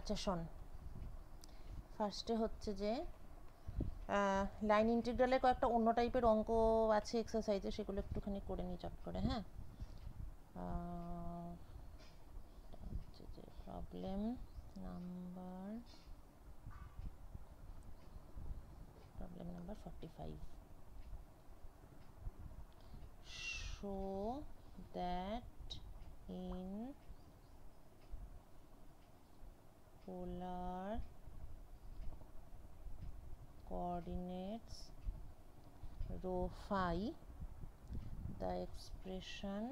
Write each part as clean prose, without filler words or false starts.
আচ্ছা শোন, ফার্স্টে হচ্ছে যে লাইন ইন্টিগ্রালে কয়েকটা অন্য টাইপের অঙ্ক আছে এক্সারসাইজে, সেগুলো একটুখানি করে নিই চট করে। হ্যাঁ, হচ্ছে যে problem number 45, show that in polar coordinates rho phi the expression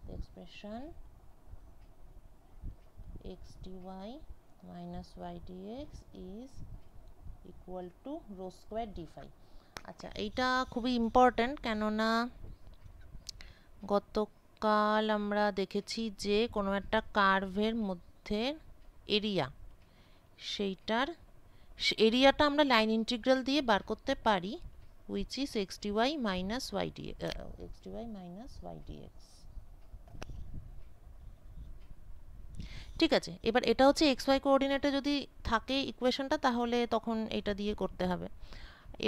the expression x dy minus y dx is equal to rho square d phi। আচ্ছা, এইটা খুবই ইম্পর্ট্যান্ট, কেননা গতকাল আমরা দেখেছি যে কোনো একটা কার্ভের মধ্যে এরিয়া, সেইটার এরিয়াটা আমরা লাইন ইন্টিগ্রাল দিয়ে বার করতে পারি, which is x dy minus y dx, x dy minus y dx। ঠিক আছে, এবার এটা হচ্ছে এক্স ওয়াই কোঅর্ডিনেটে যদি থাকে ইকুয়েশনটা, তাহলে তখন এটা দিয়ে করতে হবে।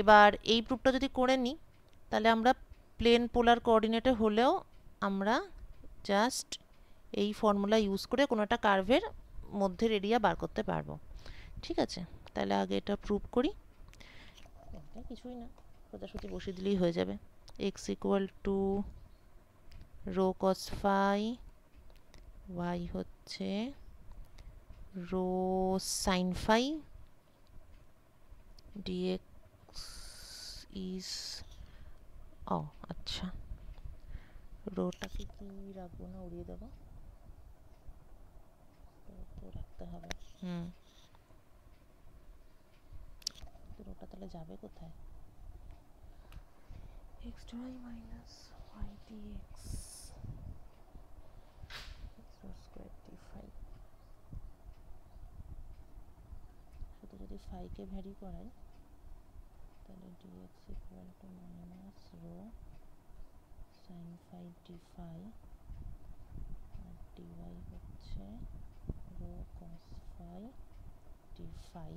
এবার এই প্রুফটা যদি করে নিই, তাহলে আমরা প্লেন পোলার কোঅর্ডিনেটে হলেও আমরা জাস্ট এই ফর্মুলা ইউজ করে কোনো একটা কার্ভের মধ্যের এরিয়া বার করতে পারবো। ঠিক আছে, তাহলে আগে এটা প্রুভ করি। কিছুই না, সোজাসুজি বসিয়ে দিলেই হয়ে যাবে। X equal to rho cos phi, y হচ্ছে rho sine phi, dx is, ও আচ্ছা, রোটাকে কি রাখবো না উড়িয়ে দেবো, তো রাখতে হবে। রোটা তাহলে যাবে কোথায়? x dy minus y dx rho square d phi। শুধু যদি ফাইকে ভ্যারি করাই, তাহলে dx equal to minus rho sin phi d phi, R dy হচ্ছে rho cos phi d phi।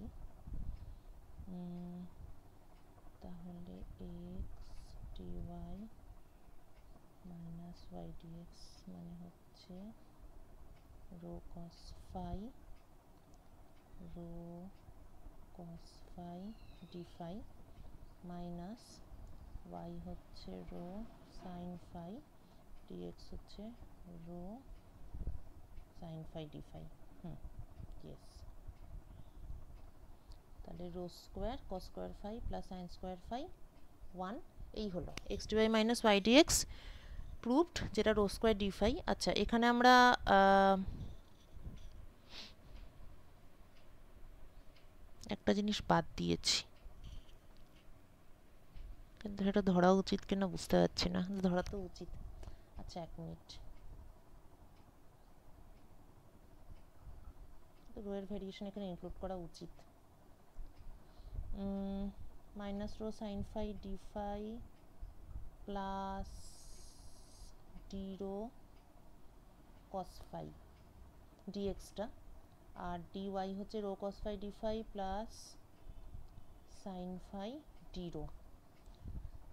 তাহলে x dy minus y dx মানে হচ্ছে rho cos phi d phi minus y হচ্ছে rho sin phi, dx হচ্ছে rho sin phi d phi। Yes, তাহলে rho square cos square phi plus sine square phi 1, এই হলো x d y minus y dx proved, যেটা rho square d phi. আচ্ছা, এখানে আমরা একটা জিনিস বাদ দিয়েছি, কিন্তু সেটা ধরা উচিত কিনা বুঝতে পারছি না। ধরা তো উচিত। আচ্ছা, 1 মিনিট, রো এর ভেরিয়েশন এখানে ইনক্লুড করা উচিত। Minus rho sine phi d phi plus d rho cos phi ডিএক্সটা, আর ডি ওয়াই হচ্ছে rho cos phi d phi plus sine phi d rho.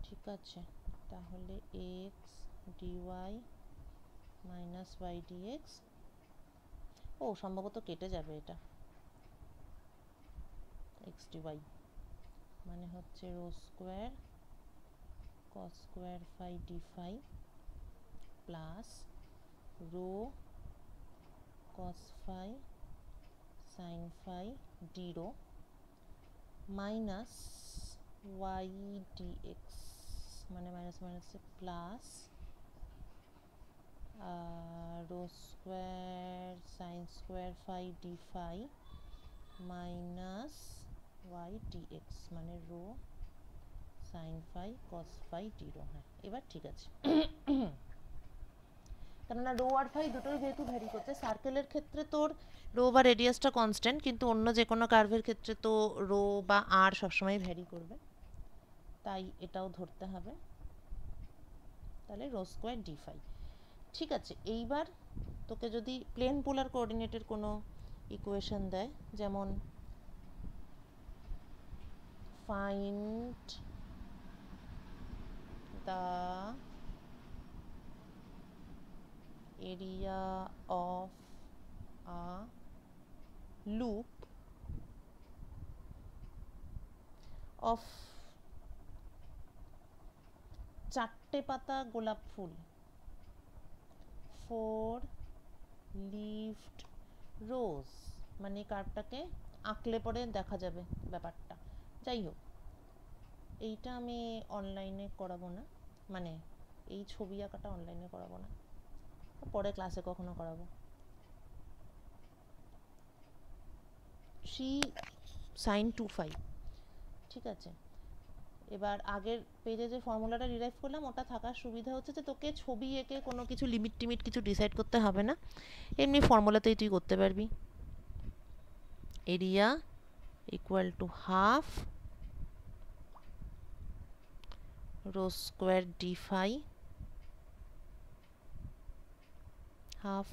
ঠিক আছে, তাহলে x d y minus y dx, ও সম্ভবত কেটে যাবে এটা, এক্স ডি ওয়াই মানে হচ্ছে rho square cos square phi d phi plus rho cos phi sine phi d rho minus y dx মানে মাইনাস মাইনাসে plus rho square sine square phi d phi minus y dx মানে rho sine phi cos phi d rho. হ্যাঁ, এবার ঠিক আছে, কেননা rho আর phi দুটোই যেহেতু ভ্যারি করছে। সার্কেলের ক্ষেত্রে তোর রো বা রেডিয়াসটা কনস্ট্যান্ট, কিন্তু অন্য যে কোনো কার্ভের ক্ষেত্রে তো রো বা আর সবসময় ভ্যারি করবে। তাই এটাও ধরতে হবে, তাহলে রো স্কোয়ার ডি ফাই। ঠিক আছে, এইবার তোকে যদি প্লেন পোলার কোঅর্ডিনেটের কোনো ইকুয়েশন দেয়, যেমন find the area of a loop of 4টে পাতা গোলাপ ফুল, 4 লিভড রোজ, মানে কার্ভটাকে আঁকলে পরে দেখা যাবে ব্যাপারটা। যাই হোক, এইটা আমি অনলাইনে করাবো না, মানে এই ছবি আঁকাটা অনলাইনে করাবো না, পরে ক্লাসে কখনো করাবো। 3 sin 2 phi, ঠিক আছে। এবার আগের পেজে যে ফর্মুলাটা রিরাইভ করলাম, ওটা থাকার সুবিধা হচ্ছে যে তোকে ছবি এঁকে কোনো কিছু লিমিট টিমিট কিছু ডিসাইড করতে হবে না, এমনি ফর্মুলাতেই তুই করতে পারবি। Area equal to half rho square d phi, half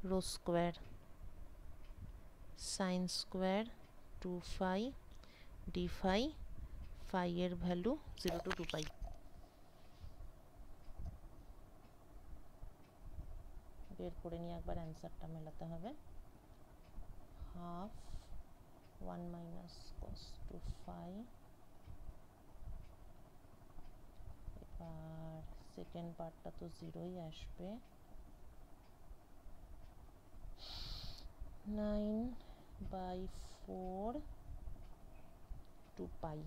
rho square sine square 2 phi d phi, phi এর ভ্যালু 0 to 2 পাই। বের করে নিয়ে একবার অ্যান্সারটা মেলাতে হবে। হাফ 1 মাইনাস cos 2 phi, এবার সেকেন্ড পার্টটা তো 0ই আসবে, 9/4 2 pi,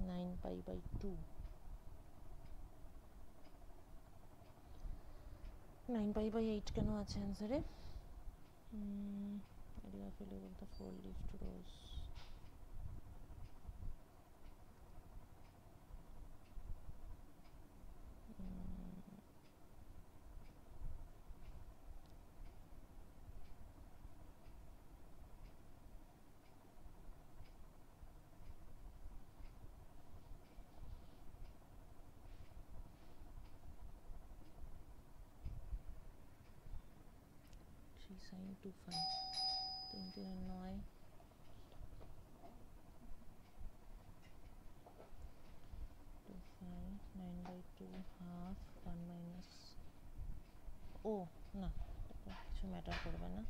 nine pi by 2, 9 pi by 8 কেন আছে অ্যান্সারে? Area of a loop of the 4 leaved rose, sin 2 phi, 3 3 9, 2 phi, 9/2 half 1 minus, ও না কিছু ম্যাটার করবে না,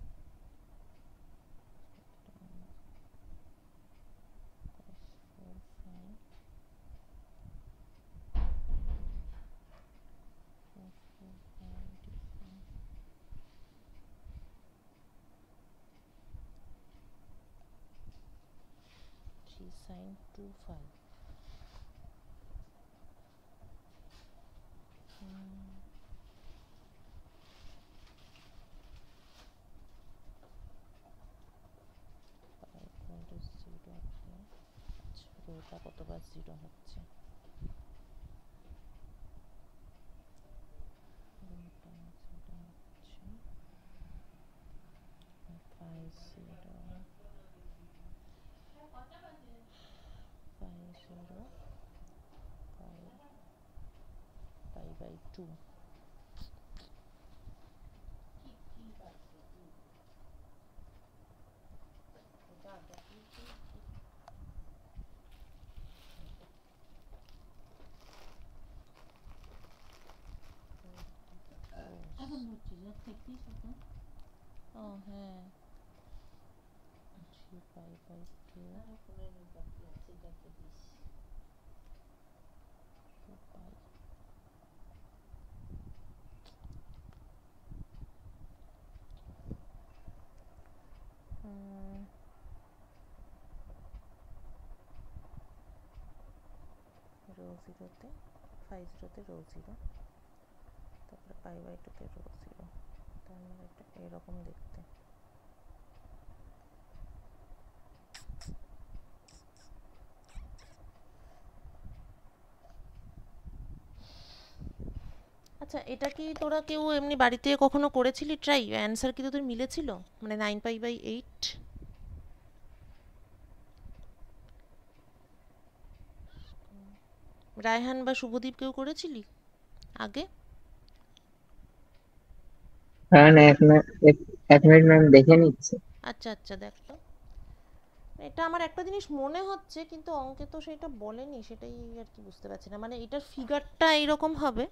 sin 2 phi, রোটা কতবার 0 হচ্ছে, রোটা 0 হচ্ছে 5 0 5 0 pi by 2, ও হ্যাঁ 3 pi by 2, 2 pi, rho 0তে 5 0তে rho 0, তারপরে পাই বাই 2তে রো 0, তার মানে এটা এরকম দেখতে। আচ্ছা, এটা কি তোরা কেউ এমনি বাড়িতে কখনো করেছিলি ট্রাই? অ্যান্সার কি তোদের মিলেছিল? মানে 9π/8? রায়হান বা শুভদীপ কেউ করেছিলি আগে? কারণ এক মিনিট ম্যাম দেখে নিচ্ছে। আচ্ছা আচ্ছা, দেখ তো। এটা আমার একটা জিনিস মনে হচ্ছে, কিন্তু অঙ্কে তো সেটা বলেনি, সেটাই আর কি বুঝতে পারছি না। মানে এটার ফিগারটা এইরকম হবে।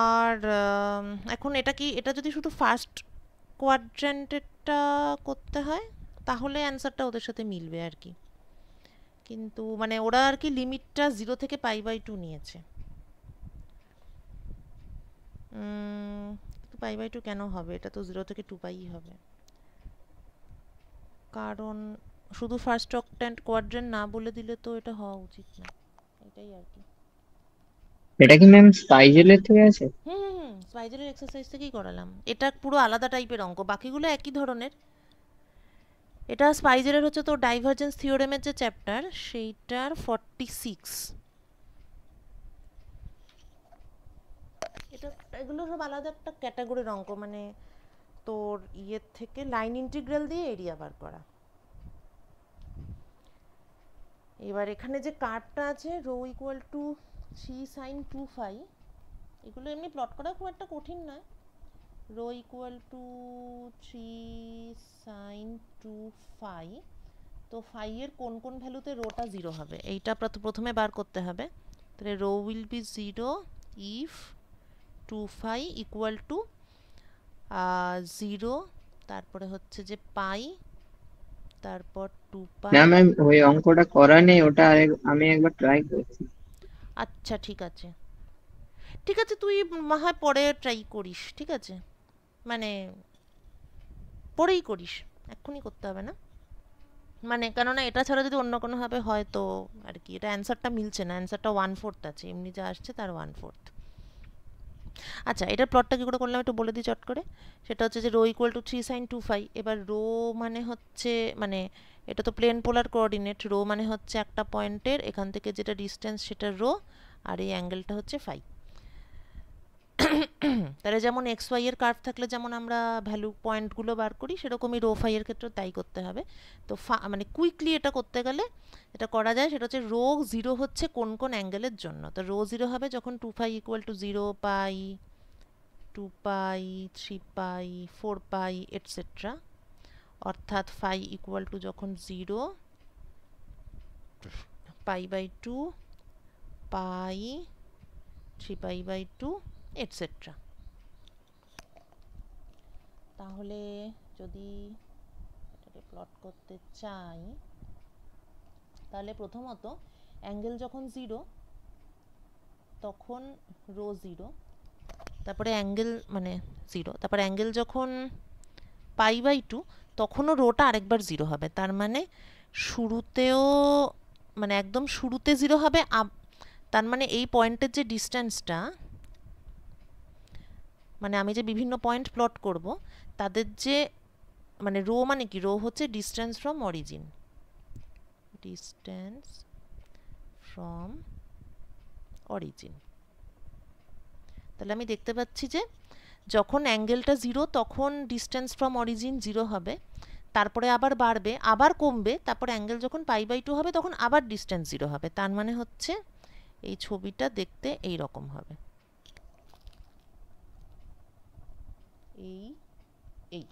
আর এখন এটা কি, এটা যদি শুধু ফার্স্ট কোয়াড্র্যান্টেরটা করতে হয় তাহলে অ্যান্সারটা ওদের সাথে মিলবে আর কি। কিন্তু মানে ওরা আর কি লিমিটটা 0 থেকে π/2 নিয়েছে। উম, 2π/2 কেন হবে? এটা তো 0 থেকে 2πই হবে। কারণ শুধু ফার্স্ট অক্ট্যান্ট কোয়াড্রেন্ট না বলে দিলে তো এটা হওয়া উচিত না, এটাই আর কি। এটা কি ম্যাম স্পাইজেলের থেকে আছে? হুম হুম হুম, স্পাইজারের এক্সারসাইজ থেকেই করালাম। এটা পুরো আলাদা টাইপের অঙ্ক, বাকিগুলো একই ধরনের। এটা স্পাইজারের হচ্ছে তো ডাইভারজেন্স থিওরেমের যে চ্যাপ্টার, সেইটার 46। এটা, এগুলো সব আলাদা একটা ক্যাটাগরির অঙ্ক। মানে তোর ইয়ের থেকে লাইন ইন্টিগ্রাল দিয়ে এরিয়া বার করা। এবার এখানে যে কার্ভটা আছে rho equal to 3 sin 2 phi, এগুলো এমনি প্লট করা খুব একটা কঠিন নয়। Rho equal to 3 sin 2 phi, তো ফাই এর কোন কোন ভ্যালুতে রোটা জিরো হবে এইটা প্রথমে বার করতে হবে। তাহলে rho will be zero if 2 phi equal to 0, তারপরে হচ্ছে যে পাই, তারপর 2 পাই। না ম্যাম ওই অঙ্কটা করা নেই, ওটা আমি একবার ট্রাই করেছি। আচ্ছা ঠিক আছে, ঠিক আছে, তুই হয় পরে ট্রাই করিস, ঠিক আছে? মানে পরেই করিস, এক্ষুনি করতে হবে না। মানে কেননা এটা ছাড়া যদি অন্য কোনোভাবে হয় তো আর কি, এটা অ্যান্সারটা মিলছে না, অ্যান্সারটা 1/4 আছে, এমনি যা আসছে তার 1/4। আচ্ছা, এটার প্লটটা কী করে করলাম একটু বলে দিই চট করে। সেটা হচ্ছে যে rho equal to 3 sin 2 phi। এবার রো মানে হচ্ছে, মানে এটা তো প্লেন পোলার কোঅর্ডিনেট, রো মানে হচ্ছে একটা পয়েন্টের এখান থেকে যেটা ডিস্টেন্স সেটা রো, আর এই অ্যাঙ্গেলটা হচ্ছে ফাই। তাহলে যেমন এক্স ওয়াই এর কার্ভ থাকলে যেমন আমরা ভ্যালু পয়েন্টগুলো বার করি, সেরকমই রো ফাই এর ক্ষেত্রেও তাই করতে হবে। তো মানে কুইকলি এটা করতে গেলে এটা করা যায়, সেটা হচ্ছে রো জিরো হচ্ছে কোন কোন অ্যাঙ্গেলের জন্য। তো রো জিরো হবে যখন 2 phi equal to 0, pi, 2 pi, 3 pi, 4 pi etcetera. অর্থাৎ ফাই ইকুয়াল টু যখন 0, π/2, পাই, 3π/2 এটসেট্রা। তাহলে যদি এটাকে প্লট করতে চাই, তাহলে প্রথমত অ্যাঙ্গেল যখন 0 তখন রো 0, তারপরে অ্যাঙ্গেল মানে 0, তারপরে অ্যাঙ্গেল যখন π/2 তখনও রোটা আরেকবার 0 হবে। তার মানে শুরুতেও, মানে একদম শুরুতে 0 হবে। তার মানে এই পয়েন্টের যে ডিস্টেন্সটা, মানে আমি যে বিভিন্ন পয়েন্ট প্লট করব তাদের যে, মানে রো মানে কি, রো হচ্ছে distance from origin, distance from origin. তাহলে আমি দেখতে পাচ্ছি যে যখন অ্যাঙ্গেলটা 0 তখন ডিস্টেন্স ফ্রম অরিজিন 0 হবে, তারপরে আবার বাড়বে, আবার কমবে, তারপর অ্যাঙ্গেল যখন π/2 হবে তখন আবার ডিস্টেন্স 0 হবে। তার মানে হচ্ছে এই ছবিটা দেখতে এই রকম হবে, এই এই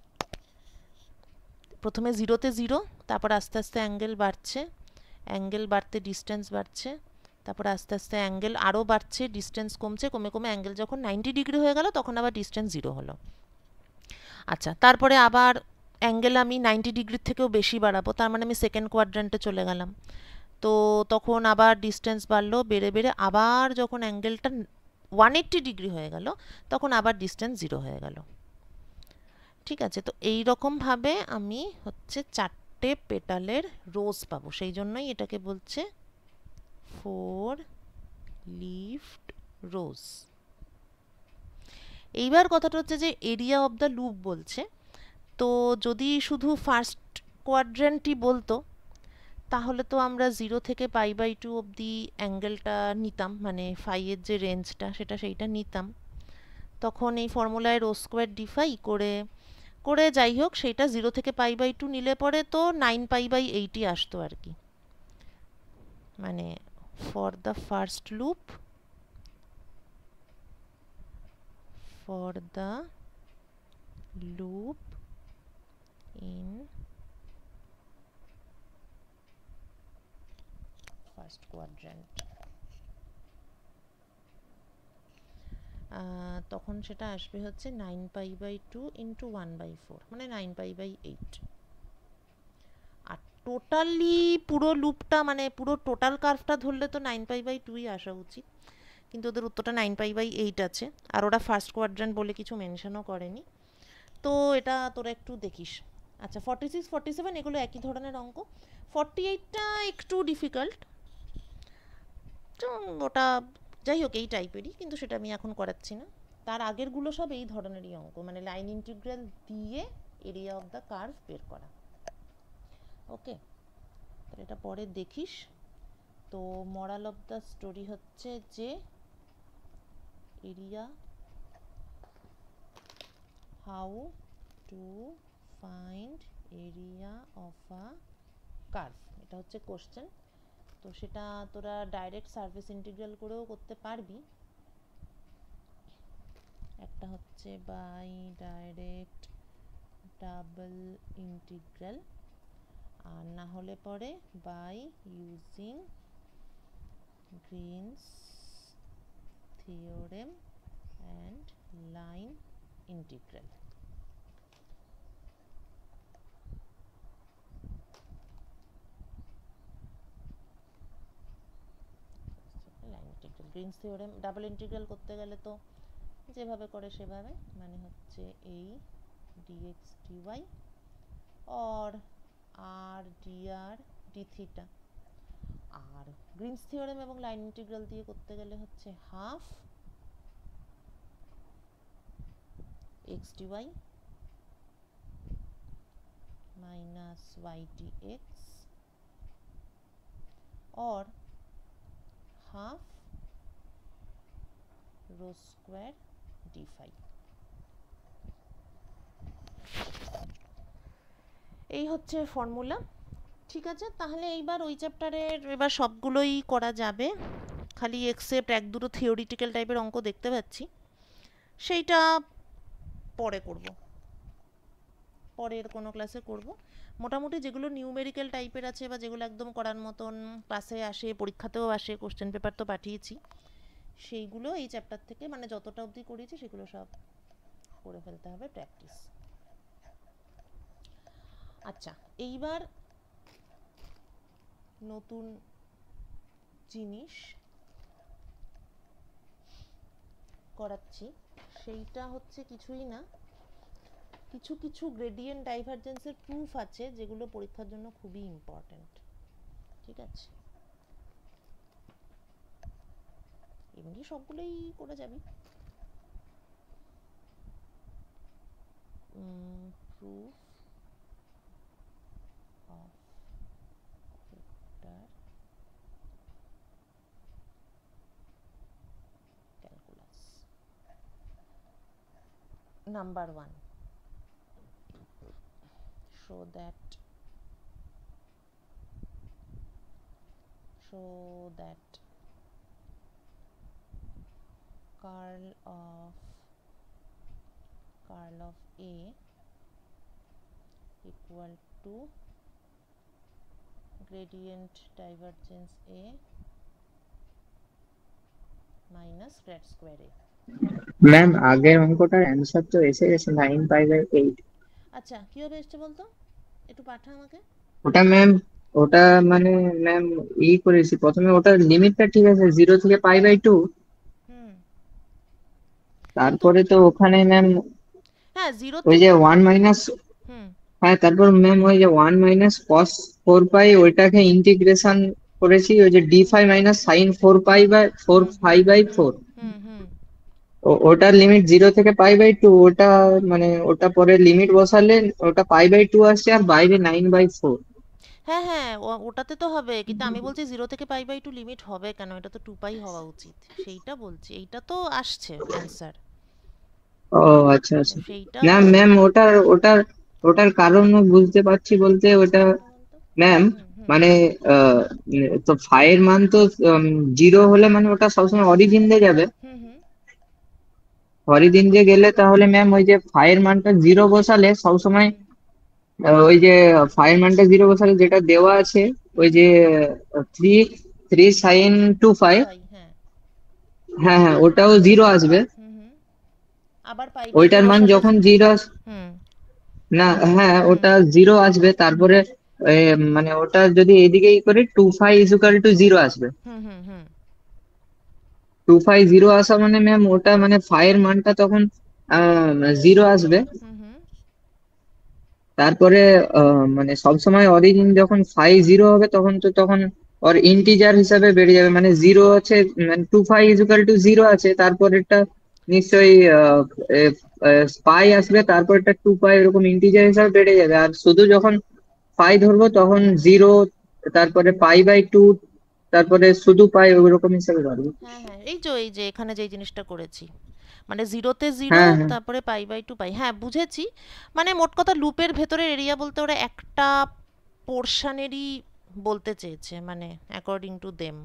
প্রথমে 0-তে 0, তারপর আস্তে আস্তে অ্যাঙ্গেল বাড়ছে, অ্যাঙ্গেল বাড়তে ডিস্টেন্স বাড়ছে, তারপর আস্তে আস্তে অ্যাঙ্গেল আরও বাড়ছে, ডিস্টেন্স কমছে, কমে কমে অ্যাঙ্গেল যখন 90 ডিগ্রি হয়ে গেল তখন আবার ডিস্টেন্স 0 হলো। আচ্ছা, তারপরে আবার অ্যাঙ্গেল আমি 90 ডিগ্রির থেকেও বেশি বাড়াবো, তার মানে আমি সেকেন্ড কোয়াড্র্যান্টে চলে গেলাম। তো তখন আবার ডিস্টেন্স বাড়লো, বেড়ে বেড়ে আবার যখন অ্যাঙ্গেলটা 180 ডিগ্রি হয়ে গেল তখন আবার ডিস্টেন্স 0 হয়ে গেল। ঠিক আছে, তো এই রকমভাবে আমি হচ্ছে 4টে পেটালের রোজ পাবো, সেই জন্যই এটাকে বলছে 4 লিফড রোজ। এইবার কথাটা হচ্ছে যে এরিয়া অফ দ্য লুপ বলছে। তো যদি শুধু ফার্স্ট কোয়াড্রেন্টই বলতো তাহলে তো আমরা 0 থেকে π/2 অবধি অ্যাঙ্গেলটা নিতাম, মানে ফাইয়ের যে রেঞ্জটা সেইটা নিতাম। তখন এই ফর্মুলায় রো স্কোয়ার ডিফাই করে করে যাই হোক, সেইটা 0 থেকে π/2 নিলে পরে তো 9π/8ই আসতো আর কি। মানে for the first loop, for the loop in first quadrant, তখন সেটা আসবে হচ্ছে 9π/2 ইন্টু 1/4, মানে 9π/8। আর টোটালি পুরো লুপটা, মানে পুরো টোটাল কার্ভটা ধরলে তো 9π/2ই আসা উচিত, কিন্তু ওদের উত্তরটা 9π/8 আছে। আর ওরা ফার্স্ট কোয়াড্র্যান্ট বলে কিছু মেনশনও করেনি, তো এটা তোরা একটু দেখিস। আচ্ছা, 46 47 এগুলো একই ধরনের অঙ্ক। 48টা একটু ডিফিকাল্ট, তো ওটা যাই হোক এই টাইপেরই, কিন্তু সেটা আমি এখন করাচ্ছি না। তার আগেরগুলো সব এই ধরনেরই অঙ্ক, মানে লাইন ইন্টিগ্রাল দিয়ে এরিয়া অফ দ্য কার্ভ বের করা। ওকে, তাহলে এটা পরে দেখিস। তো মরাল অফ দ্য স্টোরি হচ্ছে যে area, how to find area of a curve, এটা হচ্ছে কোশ্চেন। তো সেটা তোরা ডাইরেক্ট সারফেস ইন্টিগ্রাল করেও করতে পারবি। একটা হচ্ছে বাই ডাইরেক্ট ডাবল ইন্টিগ্রাল, আর না হলে পরে by using Green's theorem and line integral. Line integral, Green's theorem double integral করতে গেলে তো যেভাবে করে সেভাবে, মানে হচ্ছে এই dx dy or r dr d theta। আর গ্রিনস থিওরেম এবং লাইন ইন্টিগ্রাল দিয়ে করতে গেলে হচ্ছে half x dy minus y dx or half rho square d phi। এই হচ্ছে ফর্মুলা। ঠিক আছে, তাহলে এইবার ওই চ্যাপ্টারের এবার সবগুলোই করা যাবে, খালি এক্সেপ্ট এক দুটো থিওরিটিক্যাল টাইপের অঙ্ক দেখতে পাচ্ছি, সেইটা পরে করব, পরের কোনো ক্লাসে করব। মোটামুটি যেগুলো নিউমেরিক্যাল টাইপের আছে বা যেগুলো একদম করার মতন ক্লাসে আসে, পরীক্ষাতেও আসে, কোশ্চেন পেপার তো পাঠিয়েছি, সেইগুলো এই চ্যাপ্টার থেকে মানে যতটা অবধি করেছি সেগুলো সব করে ফেলতে হবে, প্র্যাকটিস। আচ্ছা, এইবার নতুন জিনিস করাচ্ছি, সেইটা হচ্ছে কিছুই না, কিছু কিছু গ্রেডিয়েন্ট ডাইভারজেন্সের প্রুফ আছে যেগুলো পরীক্ষার জন্য খুবই ইম্পর্ট্যান্ট। ঠিক আছে, এমনি সবগুলোই করে যাবি। Proof of vector calculus number 1, show that curl of A equal to gradient divergence A minus grad square A। Ma'am আগের অঙ্কটার অ্যান্সার তো এসে গেছে 9π/8। আচ্ছা, কিভাবে এসছে বলতো, একটু পাঠা আমাকে। ওটা ম্যাম, ওটা মানে ম্যাম করেছি প্রথমে, ওটার লিমিটটা ঠিক আছে 0 থেকে π/2, হুম, কিন্তু তারপরে তো ওখানে ম্যাম হ্যাঁ 0 ওই যে থেকে, 1 মাইনাস, হুম হ্যাঁ তারপর ম্যাম ওই যে 1 - cos 4π ওইটাকে ইন্টিগ্রেশন করেছি, ওই যে হুম হুম হুম d5 - sin 4π/4 হুম হুম। ওটার লিমিট 0 থেকে π/2, ওটা মানে ওটা পরে লিমিট বসালে ওটা π/2 আসছে, আর বাইরে 9/4। হ্যাঁ হ্যাঁ, ওটাতে তো হবে, কিন্তু আমি বলছি 0 থেকে π/2 লিমিট হবে কেন, এটা তো 2π হওয়া উচিত, সেইটা বলছি। এইটা তো আসছে অ্যান্সার, ও আচ্ছা আচ্ছা। সেইটা না হবে। ম্যাম, ওটার ওটার ওটার কারণ বুঝতে পারছি বলতে ওটা কেন বলতো? ম্যাম, হুম হুম মানে আহ, তো ফাইয়ের মান তো জিরো হলে মানে ওটা সবসময় অরিজিন দিয়ে যাবে। হুম হুম অরিজিন দিয়ে গেলে তাহলে ম্যাম ওই যে ফাইয়ের মানটা জিরো বসালে সবসময় হুম ওই যে ফাইয়ের মানটা জিরো বসালে যেটা দেওয়া আছে হুম ওই যে three three sine two two five, pi হ্যাঁ। হ্যাঁ হ্যাঁ ওটাও জিরো আসবে। হুম হুম আবার π/2 ওইটার মান বসালে যখন জিরো, হুম না হ্যাঁ হুম ওটা জিরো আসবে, তারপরে মানে ওটা যদি এদিকেই করি 2 ফাই ইকুয়াল টু 0 আসবে। হুম হুম হুম 2 ফাই 0 আসা মানে ম্যাম ওটা মানে ফাইয়ের মানটা তখন জিরো আসবে। হুম হুম তারপরে মানে সবসময় অরিজিন যখন 5 0 হবে তখন ওর ইন্টিজার হিসাবে বেড়ে যাবে, মানে জিরো আছে, মানে 2 ফাই ইকুয়াল টু 0 আছে, তারপরেরটা নিশ্চয়ই পাই আসবে, তারপরটা 2 পাই, এরকম ইন্টিজার হিসাবে বেড়ে যাবে। আর শুধু যখন পাই ধরবো তখন 0, তারপরে π/2, তারপরে শুধু পাই, ওইরকম হিসাবে ধরবো। হ্যাঁ হ্যাঁ, এই যে এখানে যেই জিনিসটা করেছি, মানে 0 তে 0, হ্যাঁ হ্যাঁ। তারপরে π/2 হ্যাঁ বুঝেছি। মানে মোট কথা লুপের ভেতরের এরিয়া বলতে ওরা একটা পোর্শনেরই বলতে চেয়েছে, মানে অ্যাকর্ডিং টু দেম,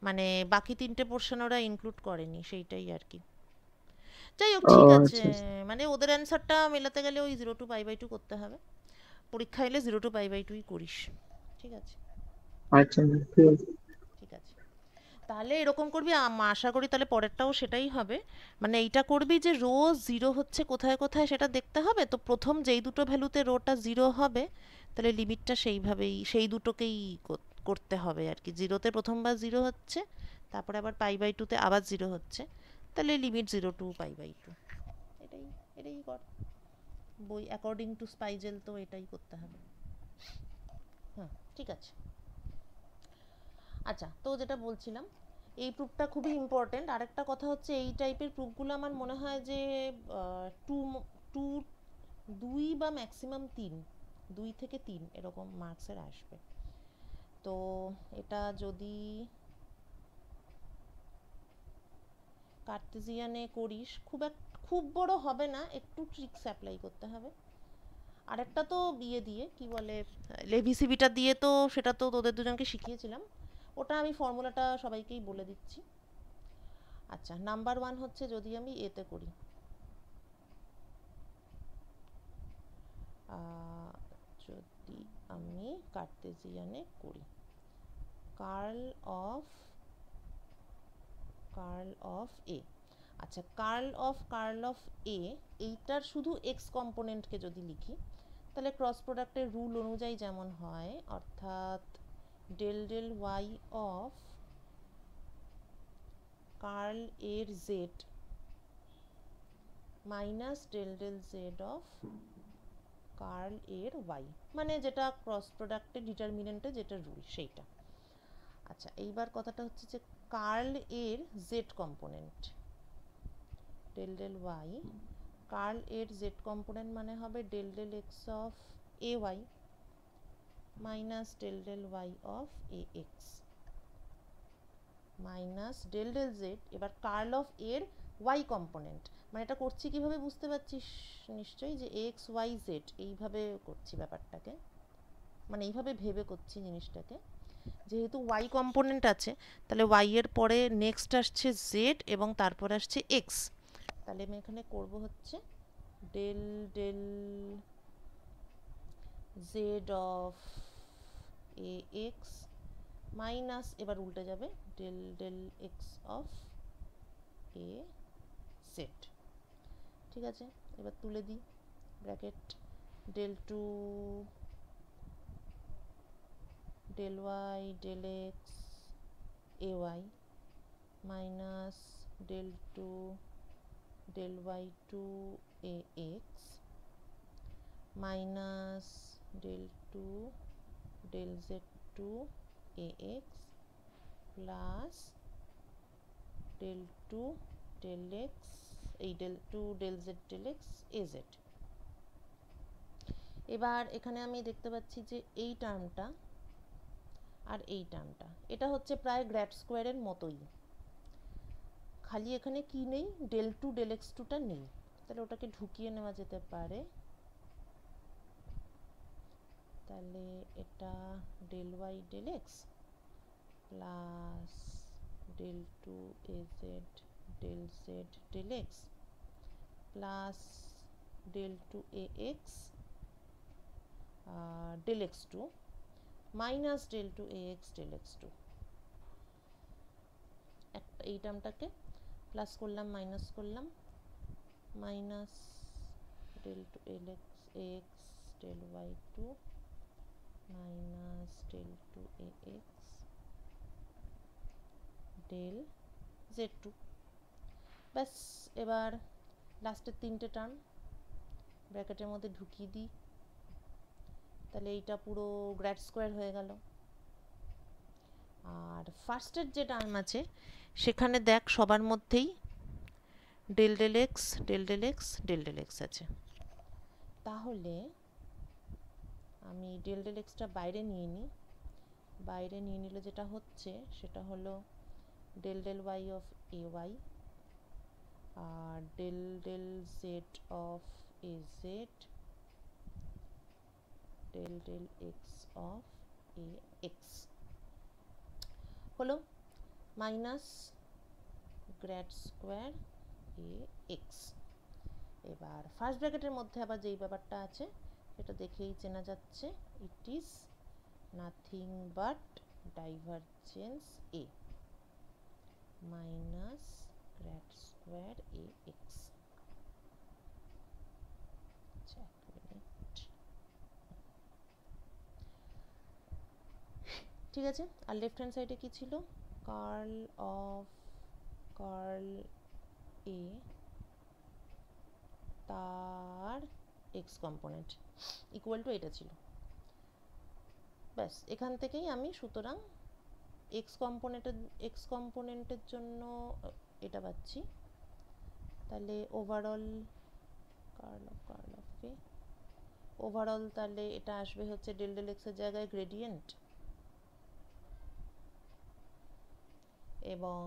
মানে বাকি 3টে পোর্শন ওরা ইনক্লুড করেনি, সেইটাই আর কি। যাই হোক, ও ঠিক আছে। আচ্ছা আচ্ছা। মানে ওদের অ্যান্সারটা মেলাতে গেলে ওই 0 to π/2 করতে হবে, পরীক্ষা এলে 0 to π/2ই করিস। ঠিক আছে, আচ্ছা ঠিক আছে। ঠিক আছে। তাহলে এরকম করবি, আশা করি তাহলে পরেরটাও সেটাই হবে। মানে এইটা করবি যে রো জিরো হচ্ছে কোথায় কোথায় সেটা দেখতে হবে, তো প্রথম যেই দুটো ভ্যালুতে রোটা জিরো হবে তাহলে লিমিটটা সেইভাবেই সেই দুটোকেই করতে হবে আর কি। 0-তে প্রথমবার জিরো হচ্ছে, তারপরে আবার π/2-তে আবার জিরো হচ্ছে, তাহলে লিমিট 0 to π/2। এটাই এটাই কর, বই অ্যাকর্ডিং টু স্পাইজেল তো এটাই করতে হবে। হুম, ঠিক আছে। আচ্ছা, তো যেটা বলছিলাম, এই প্রুফটা খুবই ইম্পর্টেন্ট। আরেকটা কথা হচ্ছে, এই টাইপের প্রুফগুলো আমার মনে হয় যে টু টু 2 বা ম্যাক্সিমাম 3, 2 থেকে 3 এরকম মার্কসের আসবে। তো এটা যদি কার্তেজিয়ানে করিস, খুব বড় হবে না, একটু ট্রিক্স অ্যাপ্লাই করতে হবে। আরেকটা তো বিয়ে দিয়ে কি বলে, লেভিসিবিটা দিয়ে, তো সেটা তো তোদের দুজনকে শিখিয়েছিলাম, ওটা আমি ফর্মুলাটা সবাইকেই বলে দিচ্ছি। আচ্ছা, নাম্বার 1 হচ্ছে, যদি আমি এতে করি, যদি আমি কার্তেজিয়ানে করি, কার্ল অফ এ। আচ্ছা, কার্ল অফ এ, এইটার শুধু এক্স কম্পোনেন্টকে যদি লিখি, তাহলে ক্রস প্রোডাক্টের রুল অনুযায়ী যেমন হয়, অর্থাৎ del del Y of curl এর z minus del del Z of curl এর ওয়াই, মানে যেটা ক্রস প্রোডাক্টের ডিটারমিনেন্টে যেটা রুল সেইটা। আচ্ছা, এইবার কথাটা হচ্ছে যে কার্ল এর Z component del del Y, curl এর জেড কম্পোনেন্ট মানে হবে del del x of A Y minus del del Y of A x minus del del Z. এবার কার্ল অফ এর ওয়াই কম্পোনেন্ট, মানে এটা করছি কিভাবে বুঝতে পারছিস নিশ্চয়ই, যে এক্স ওয়াই জেড এইভাবে করছি ব্যাপারটাকে, মানে এইভাবে ভেবে করছি জিনিসটাকে। যেহেতু ওয়াই কম্পোনেন্ট আছে, তাহলে ওয়াই এর পরে নেক্সট আসছে জেড এবং তারপর আসছে এক্স। তাহলে আমি এখানে করব হচ্ছে del del Z of A x minus, এবার উল্টে যাবে, del del x of A z. ঠিক আছে, এবার তুলে দিই bracket, del two del y del x a Y minus del two del y two a x minus del two del z two a x plus del two del x, এই del two del z del x a z. এবার এখানে আমি দেখতে পাচ্ছি যে এই টার্মটা আর এই টার্মটা এটা হচ্ছে প্রায় গ্র্যাড স্কোয়ারের মতোই, খালি এখানে কি নেই, ডেল টু ডেল এক্স টুটা নেই, তাহলে ওটাকে ঢুকিয়ে নেওয়া যেতে পারে। তাহলে এটা del y del x plus del two a Z del z del x plus del two a x del x two minus del two a x del x two. একটা এই টার্মটাকে প্লাস করলাম, মাইনাস করলাম, minus del two l x a x del y two minus del two a x del z two. ব্যাস, এবার লাস্টের তিনটে term ব্র্যাকেটের মধ্যে ঢুকিয়ে দিই, তাহলে এইটা পুরো গ্র্যাড স্কোয়ার হয়ে গেল। আর ফার্স্টের যে টার্ম আছে সেখানে দেখ সবার মধ্যেই del del X del del X del del X আছে, তাহলে আমি ডেল ডেল এক্সটা বাইরে নিয়ে নিই। বাইরে নিয়ে নিলে যেটা হচ্ছে সেটা হলো del del Y of A Y আর del del Z of A Z del del x of A X হলো minus grad square A X. এবার ফার্স্ট ব্র্যাকেটের মধ্যে আবার যেই ব্যাপারটা আছে সেটা দেখেই চেনা যাচ্ছে, it is nothing but divergence A minus grad square A x. ঠিক আছে, আর লেফট হ্যান্ড সাইডে কি ছিল, কার্ল অফ কার্ল এ তার এক্স কম্পোনেন্ট ইকুয়াল টু এটা ছিল। ব্যাস, এখান থেকেই আমি সুতরাং এক্স কম্পোনেন্টের জন্য এটা পাচ্ছি। তাহলে overall curl of A overall তাহলে এটা আসবে হচ্ছে ডেল ডেল এক্সের জায়গায় গ্রেডিয়েন্ট এবং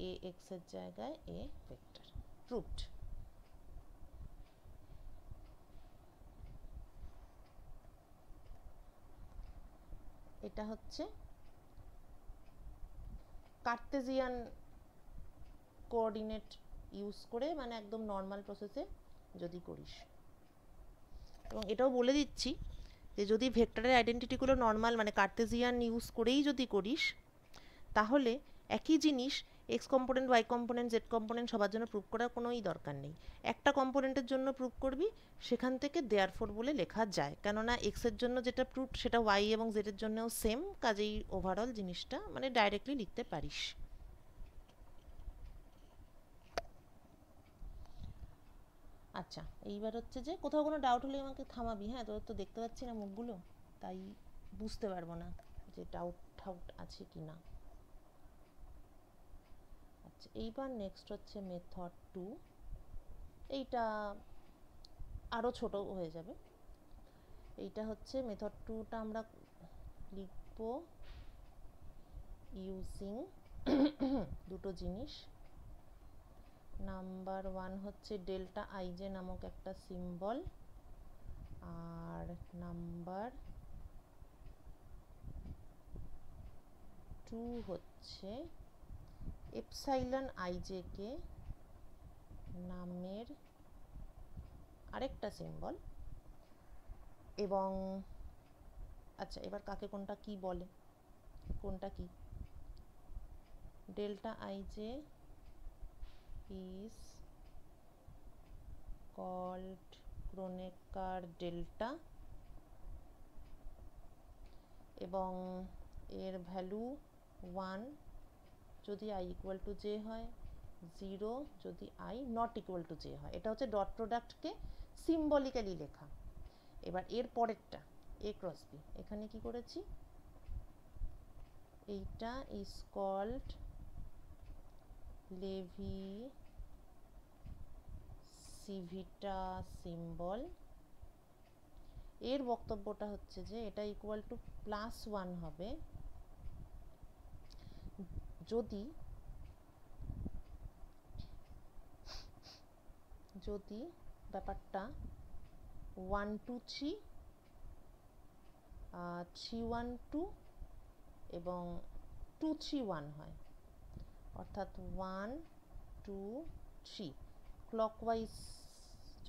এ এক্সের জায়গায় এ ভেক্টর। প্রুভড। এটা হচ্ছে কার্তেজিয়ান কোঅর্ডিনেট ইউজ করে, মানে একদম নর্মাল প্রসেসে যদি করিস। এবং এটাও বলে দিচ্ছি যে যদি ভেক্টরের আইডেন্টিটিগুলো নর্মাল মানে কার্তেজিয়ান ইউজ করেই যদি করিস, তাহলে একই জিনিস X component Y component Z component সবার জন্য প্রুভ করার কোনোই দরকার নেই। একটা কম্পোনেন্টের জন্য প্রুভ করবি, সেখান থেকে দেয়ারফোর বলে লেখা যায়, কেননা এক্সের জন্য যেটা প্রুভ সেটা ওয়াই এবং জেডের জন্যও সেম, কাজেই ওভারঅল জিনিসটা মানে ডাইরেক্টলি লিখতে পারিস। আচ্ছা, এইবার হচ্ছে যে কোথাও কোনো ডাউট হলে আমাকে থামাবি, হ্যাঁ? তোর তো দেখতে পাচ্ছি না মুখগুলো, তাই বুঝতে পারবো না যে ডাউট ঠাউট আছে কি না। আচ্ছা, এইবার নেক্সট হচ্ছে মেথড 2। এইটা আরও ছোট হয়ে যাবে। এইটা হচ্ছে মেথড 2টা আমরা লিখব ইউজিং দুটো জিনিস। নাম্বার 1 হচ্ছে ডেল্টা আইজে নামক একটা সিম্বল, আর নাম্বার 2 হচ্ছে এপসাইলন আইজে কে নামের আরেকটা সিম্বল। এবং আচ্ছা, এবার কাকে কোনটা কি বলে, কোনটা কি, delta আইজে is called Kronecker delta এবং এর ভ্যালু 1 যদি i ইকুয়াল টু জে হয়, 0 যদি i not equal two J হয়। এটা হচ্ছে ডট প্রোডাক্টকে সিম্বলিক্যালি লেখা। এবার এর পরেরটা এ ক্রস বি, এখানে কি করেছি, এইটা ইজ কল্ড লেভি সিভিটা সিম্বল এর বক্তব্যটা হচ্ছে যে এটা ইকুয়াল টু +1 হবে যদি যদি ব্যাপারটা 1 2 3 3 1 2 এবং 2 3 1 হয়, অর্থাৎ 1 2 3 ক্লকওয়াইজ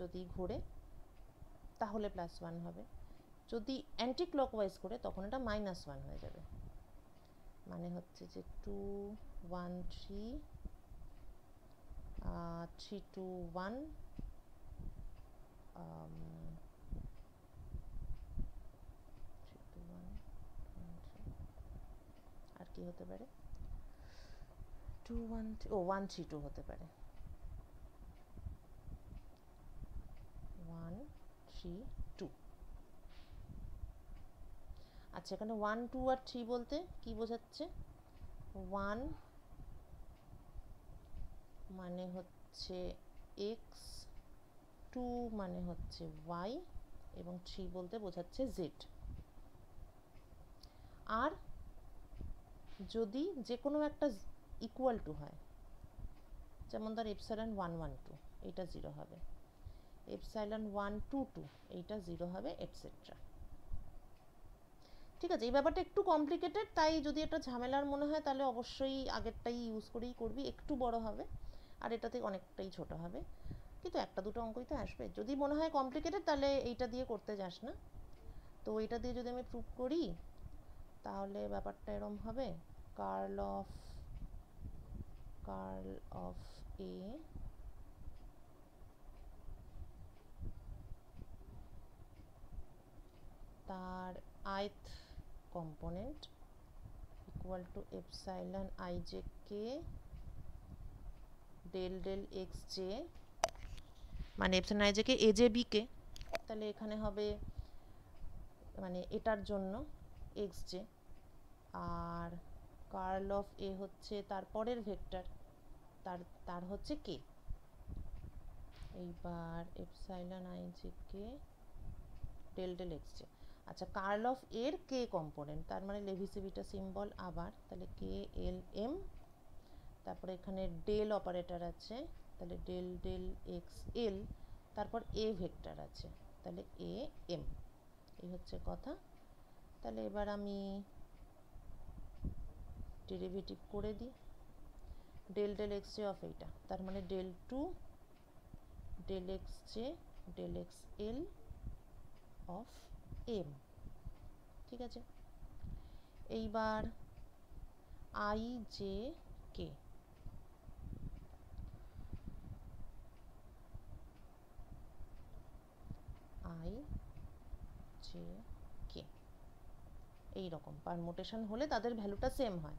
যদি ঘোরে তাহলে +1 হবে, যদি অ্যান্টি ক্লকওয়াইজ ঘোরে তখন এটা -1 হয়ে যাবে। মানে হচ্ছে যে 2 1 3 3 2 1 আর কি হতে পারে 2 1 1 3 2 হতে পারে 1 3 2। আচ্ছা, এখানে 1 2 আর 3 বলতে কি বোঝাচ্ছে? 1 মানে হচ্ছে x, 2 মানে হচ্ছে y এবং 3 বলতে বোঝাচ্ছে z। আর যদি যে কোনো একটা ইকুয়াল টু হয়, যেমন ধর এপসাইলন 1 1 2 এটা 0 হবে, এপসাইলন 1 2 2 এইটা 0 হবে, এটসেট্রা। ঠিক আছে, এই ব্যাপারটা একটু কমপ্লিকেটেড, তাই যদি এটা ঝামেলার মনে হয় তাহলে অবশ্যই আগেরটাই ইউজ করেই করবি, একটু বড় হবে আর এটাতে অনেকটাই ছোট হবে, কিন্তু একটা দুটো অঙ্কই তো আসবে। যদি মনে হয় কমপ্লিকেটেড তাহলে এইটা দিয়ে করতে যাস না। তো এইটা দিয়ে যদি আমি প্রুভ করি তাহলে ব্যাপারটা এরম হবে, কার্ল অফ এ তার ith component equal to epsilon i j k del del x j, মানে epsilon i j k a j b k, তাহলে এখানে হবে মানে এটার জন্য এক্স জে, আর কার্ল অফ এ হচ্ছে তারপরের ভেক্টর, তার হচ্ছে কে। এইবার epsilon i j k del del x j. আচ্ছা, কার্ল অফ এর কে কম্পোনেন্ট, তার মানে লেভিসিভিটা সিম্বল আবার, তাহলে কে এল এম, তারপরে এখানে ডেল অপারেটর আছে, তাহলে ডেল ডেল এক্স এল, তারপর এ ভেক্টর আছে, তাহলে এ এম। এই হচ্ছে কথা। তাহলে এবার আমি ডেরিভেটিভ করে দিই, del del x J of এইটা, তার মানে del two del x J del x L of M. ঠিক আছে, এইবার I J K, I J K এইরকম পারমুটেশন হলে তাদের ভ্যালুটা সেম হয়।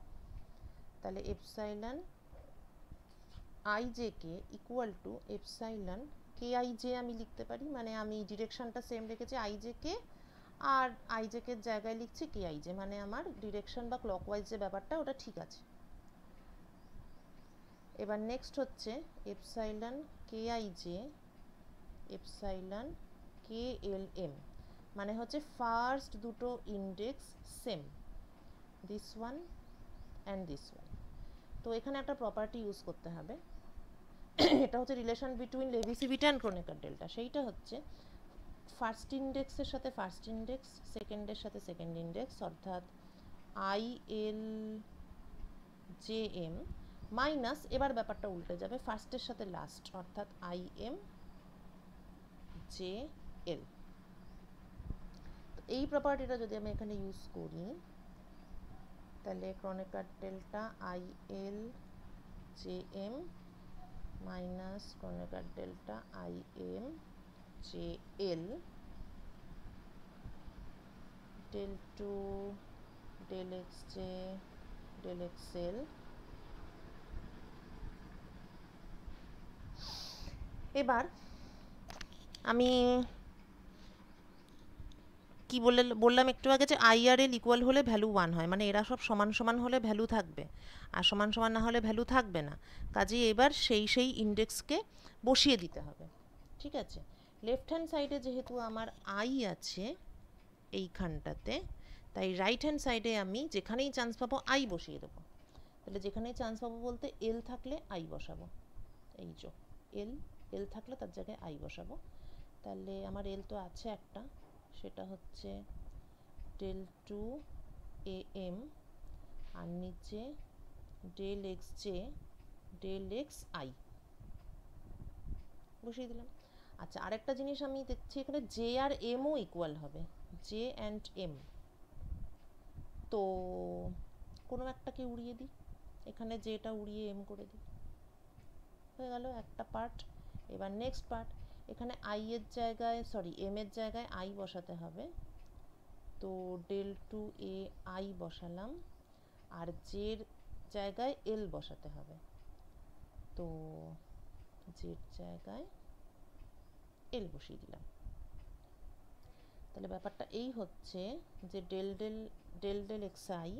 তাহলে epsilon I J K equal to epsilon K I J আমি লিখতে পারি, মানে আমি ডিরেকশনটা সেম রেখেছি আই জে কে, আর আই জে কে জায়গায় লিখছি কে আই জে, মানে আমার ডিরেকশন বা ক্লকওয়াইজ যে ব্যাপারটা ওটা ঠিক আছে। এবার নেক্সট হচ্ছে epsilon K I J epsilon K L M, মানে হচ্ছে ফার্স্ট দুটো index same, this one and this one. তো এখানে একটা প্রপার্টি ইউজ করতে হবে, এটা হচ্ছে relation between Levi Civita and Kronecker delta. সেইটা হচ্ছে ফার্স্ট ইন্ডেক্সের সাথে ফার্স্ট ইন্ডেক্স, সেকেন্ডের সাথে সেকেন্ড ইন্ডেক্স, অর্থাৎ I L J M minus, এবার ব্যাপারটা উল্টে যাবে, ফার্স্টের সাথে লাস্ট, অর্থাৎ আই এম জে এল। এই প্রপার্টিটা যদি আমি এখানে ইউজ করি তাহলে Kronecker delta i L J M minus Kronecker delta i m j l del two del x J del x l. এবার আমি কি বললাম একটু আগে যে আই আর এল ইকুয়াল হলে ভ্যালু 1 হয়, মানে এরা সব সমান সমান হলে ভ্যালু থাকবে, আর সমান সমান না হলে ভ্যালু থাকবে না। কাজেই এবার সেই ইন্ডেক্সকে বসিয়ে দিতে হবে। ঠিক আছে, লেফট হ্যান্ড সাইডে যেহেতু আমার আই আছে এইখানটাতে, তাই রাইট হ্যান্ড সাইডে আমি যেখানেই চান্স পাবো আই বসিয়ে দেবো। তাহলে যেখানেই চান্স পাবো বলতে এল থাকলে আই বসাবো, এই যে এল, এল থাকলে তার জায়গায় আই বসাবো। তাহলে আমার এল তো আছে একটা, সেটা হচ্ছে ডেল টু এ এম, আর নিচে del x J del x I বসিয়ে দিলাম। আচ্ছা, আরেকটা জিনিস আমি দেখছি এখানে জে আর এমও ইকুয়াল হবে, জে অ্যান্ড এম। তো কোনো একটাকে উড়িয়ে দিই, এখানে জেটা উড়িয়ে এম করে দিই, হয়ে গেল একটা পার্ট। এবার নেক্সট পার্ট, এখানে আই এর জায়গায় সরি এম এর জায়গায় আই বসাতে হবে, তো ডেল টু এ আই বসালাম, আর জের জায়গায় এল বসাতে হবে, তো জের জায়গায় এল বসিয়ে দিলাম। তাহলে ব্যাপারটা এই হচ্ছে যে del del del del x i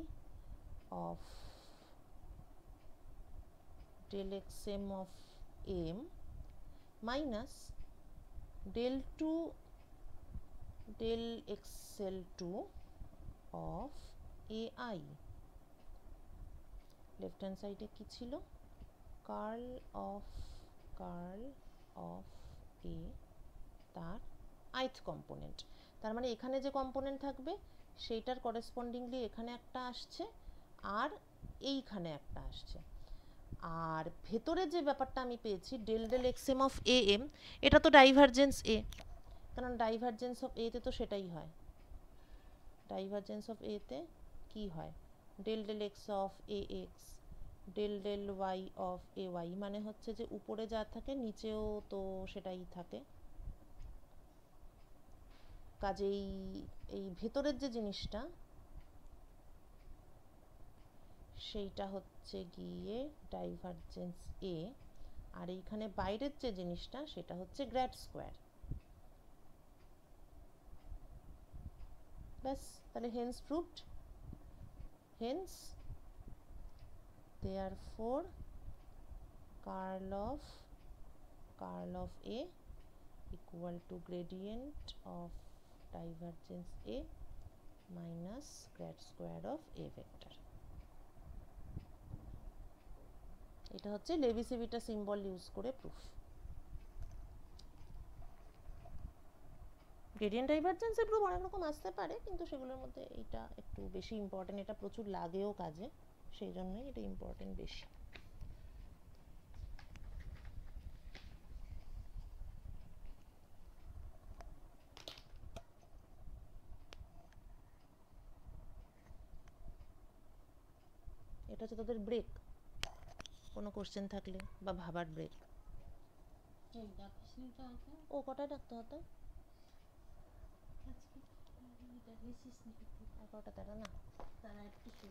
of del x m of m minus del two del x l two of a i. Left hand সাইডে কী ছিল, কার্ল অফ এ তার আইথ কম্পোনেন্ট, তার মানে এখানে যে কম্পোনেন্ট থাকবে সেইটার করেসপন্ডিংলি এখানে একটা আসছে আর এইখানে একটা আসছে। আর ভেতরে যে ব্যাপারটা আমি পেয়েছি del del x m of a m, এটা তো ডাইভারজেন্স এ, কারণ ডাইভারজেন্স অফ এতে তো সেটাই হয়, ডাইভারজেন্স অফ এতে কি হয়, del del x of A x del del Y of A y, মানে হচ্ছে যে উপরে যা থাকে নিচেও তো সেটাই থাকে। কাজেই এই ভেতরের যে জিনিসটা সেইটা হচ্ছে গিয়ে ডাইভারজেন্স এ, আর এইখানে বাইরের যে জিনিসটা সেটা হচ্ছে গ্র্যাড স্কোয়ার। ব্যাস, তাহলে hence proved, hence therefore curl of A equal to gradient of divergence A minus grad square of A vector। এটা হচ্ছে লেভিসিভিটা সিম্বল ইউজ করে প্রুফ। গ্রেডিয়েন্ট ডাইভারজেন্সের প্রুফ অনেক রকম আসতে পারে, কিন্তু সেগুলোর মধ্যে এইটা একটু বেশি ইম্পর্টেন্ট, এটা প্রচুর লাগেও কাজে, সেই জন্যই এটা ইম্পর্টেন্ট বেশি। এটা হচ্ছে তোদের ব্রেক, কোনো কোশ্চেন থাকলে বা ভাবার ব্রেক। ও কটায় ডাকতে হতো, 11টা 13 না, তারা একটু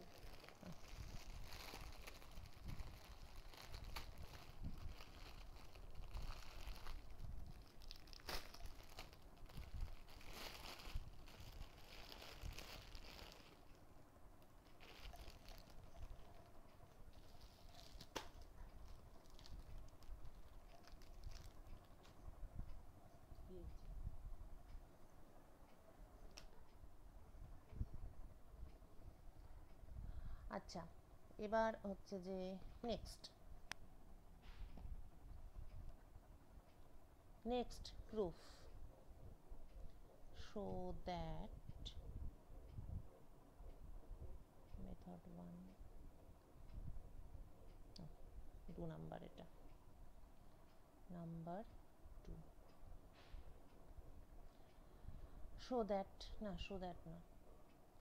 আচ্ছা, এবার হচ্ছে যে next proof, show that method 1 2 number, এটা নাম্বার 2, শো দ্যাট না, শো দ্যাট না,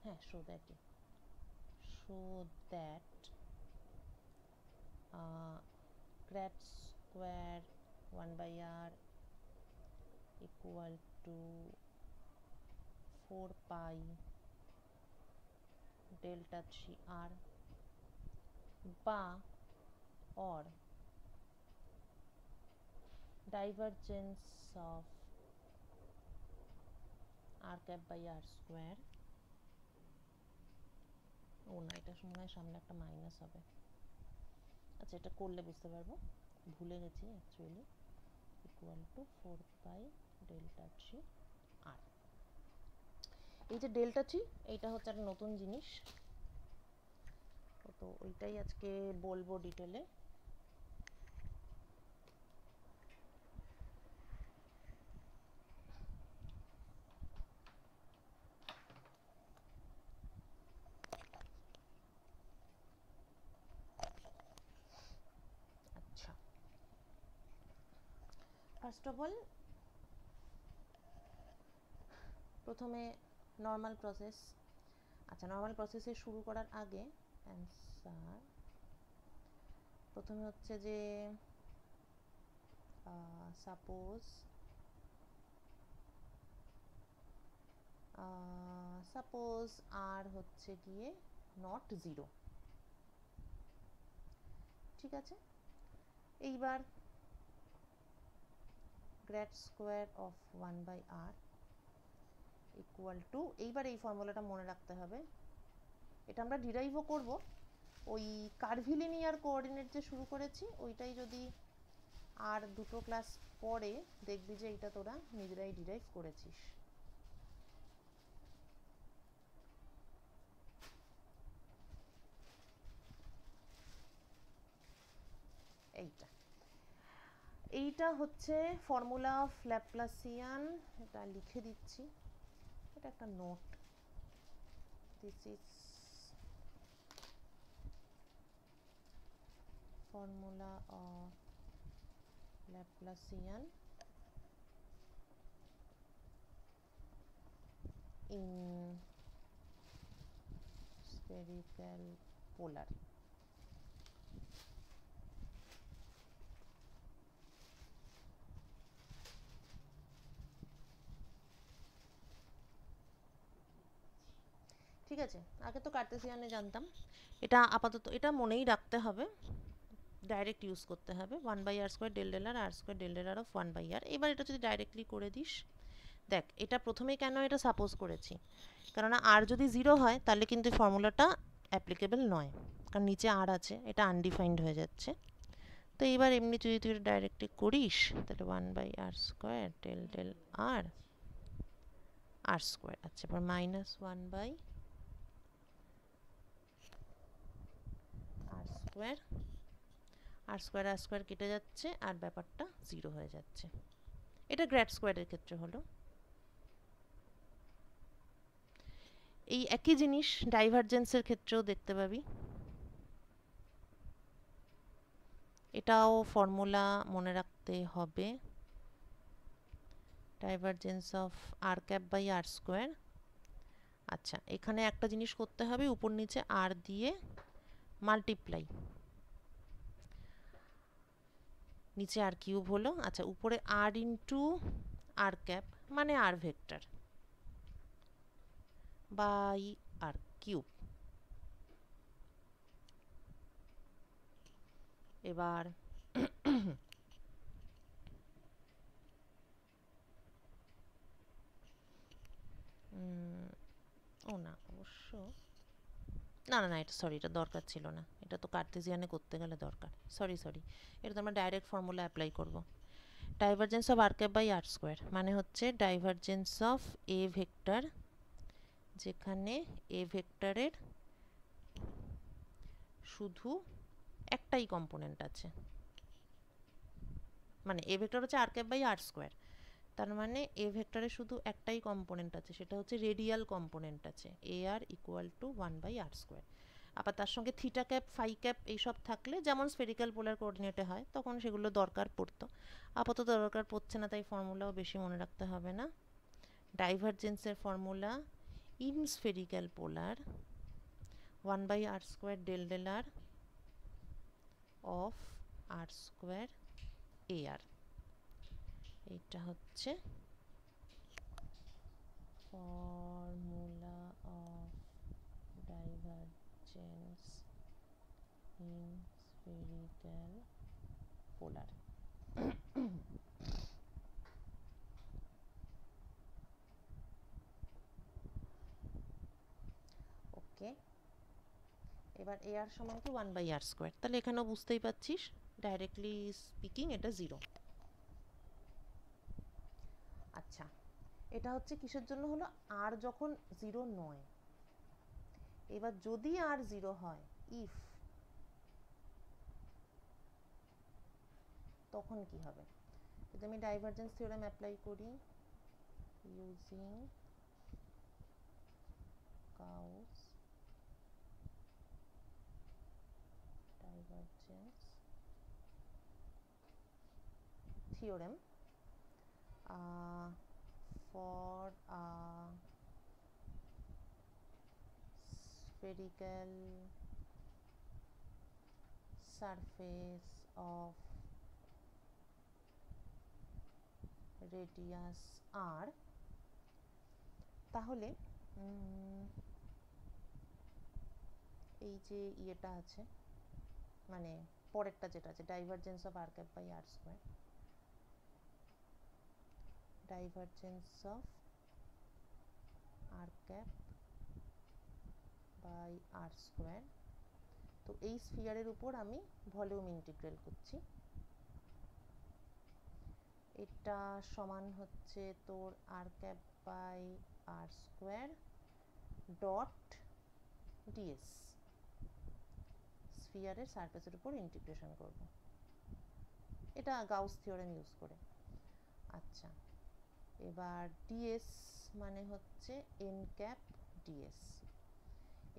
হ্যাঁ শো দ্যাটই, show that grad square 1 by r equal to 4 pi delta 3r, বা or divergence of r cap by r square, ও না এটা মনে হয় সামনে একটা মাইনাস হবে, আচ্ছা এটা করলে বুঝতে পারবো, ভুলে গেছি actually, equal to 4 pi delta 3 আর। এই যে ডেল্টা টি, এইটা হচ্ছে একটা নতুন জিনিস, তো ওইটাই আজকে বলবো ডিটেলে। আচ্ছা, ফার্স্ট অফ অল প্রথমে নর্মাল প্রসেস। আচ্ছা, নর্মাল প্রসেসে শুরু করার আগে অ্যান্সার প্রথমে হচ্ছে যে সাপোজ আর হচ্ছে গিয়ে নট জিরো, ঠিক আছে। এইবার grade square of 1/r equal to, এইবার এই ফর্মুলাটা মনে রাখতে হবে, এটা আমরা ডিরাইভও করব, ওই কার্ভিলিনিয়ার কোঅর্ডিনেট যে শুরু করেছি ওইটাই যদি আর দুটো ক্লাস পরে দেখবি যে এইটা তোরা নিজেরাই ডিরাইভ করেছিস। এইটা হচ্ছে ফর্মুলা অফ ল্যাপ্লাসিয়ান, এটা লিখে দিচ্ছি, এটা একটা note, this is formula of Laplacian in spherical polar। ঠিক আছে, আগে তো কার্টেসিয়ানে জানতাম, এটা আপাতত এটা মনেই রাখতে হবে, ডাইরেক্ট ইউজ করতে হবে 1/r² del del r r² del del r of 1/r। এবার এটা যদি ডাইরেক্টলি করে দিস, দেখ এটা প্রথমেই কেন এটা সাপোজ করেছি, কেননা আর যদি জিরো হয় তাহলে কিন্তু ফর্মুলাটা অ্যাপ্লিকেবল নয়, কারণ নিচে আর আছে, এটা আনডিফাইন্ড হয়ে যাচ্ছে। তো এইবার এমনি যদি তুই ডাইরেক্টলি করিস তাহলে 1/r² del del r r², আচ্ছা এবার মাইনাস 1/r², r² কেটে যাচ্ছে আর ব্যাপারটা জিরো হয়ে যাচ্ছে। এটা গ্রেড স্কোয়ারের ক্ষেত্রে হলো। এই একই জিনিস ডাইভারজেন্সের ক্ষেত্রেও দেখতে পাবি, এটাও ফর্মুলা মনে রাখতে হবে, ডাইভারজেন্স অফ r⁻/r²। আচ্ছা, এখানে একটা জিনিস করতে হবে, উপর নিচে আর দিয়ে মাল্টিপ্লাই, নিচে আর কিউব হলো, আচ্ছা উপরে আর ইন্টু r⁻, মানে আর ভেক্টর বাই আর কিউব। এবার ও না, অবশ্য না না না, এটা সরি, এটা দরকার ছিল না, এটা তো কার্টেসিয়ানে করতে গেলে দরকার, সরি, এটা তো আমরা ডাইরেক্ট ফর্মুলা অ্যাপ্লাই করব। ডাইভারজেন্স অফ r⁻/r² মানে হচ্ছে ডাইভারজেন্স অফ এ ভেক্টর, যেখানে এ ভেক্টরের শুধু একটাই কম্পোনেন্ট আছে, মানে এ ভেক্টর হচ্ছে r⁻/r², তার মানে এ ভেক্টরের শুধু একটাই কম্পোনেন্ট আছে, সেটা হচ্ছে রেডিয়াল কম্পোনেন্ট আছে, ar ইকুয়াল টু 1/r²। আবার তার সঙ্গে থিটা ক্যাপ, ফাই ক্যাপ এইসব থাকলে, যেমন স্ফেরিক্যাল পোলার কোঅর্ডিনেটে হয়, তখন সেগুলো দরকার পড়তো, আপাতত দরকার পড়ছে না, তাই ফর্মুলাও বেশি মনে রাখতে হবে না। ডাইভারজেন্সের formula in spherical polar 1/r² del del r of r² ar, এটা হচ্ছে formula of divergence in spherical polar. Okay, এবার ar সমান কি 1/r², তাহলে এখানেও বুঝতেই পারছিস ডাইরেক্টলি স্পিকিং এটা জিরো। আচ্ছা, এটা হচ্ছে কিসের জন্য হলো, আর যখন 0 নয়। এবার যদি আর 0 হয়, ইফ, তখন কি হবে? যদি আমি ডাইভারজেন্স থিওরেম অ্যাপ্লাই করি using Gauss divergence theorem for a spherical surface of radius r, তাহলে এই যে ইয়েটা আছে, মানে পরেরটা যেটা আছে divergence of r cap by r square, divergence of r cap by r square. তো এই স্ফিয়ারের উপর আমি ভলিউম ইন্টিগ্রাল করছি। এটা সমান হচ্ছে তোর r cap by r square dot ds, স্ফিয়ারের সারফেসের উপর ইন্টিগ্রেশন করব, এটা গাউস থিওরেম ইউজ করে। আচ্ছা, এবার ডিএস মানে হচ্ছে এন ক্যাপ ডিএস।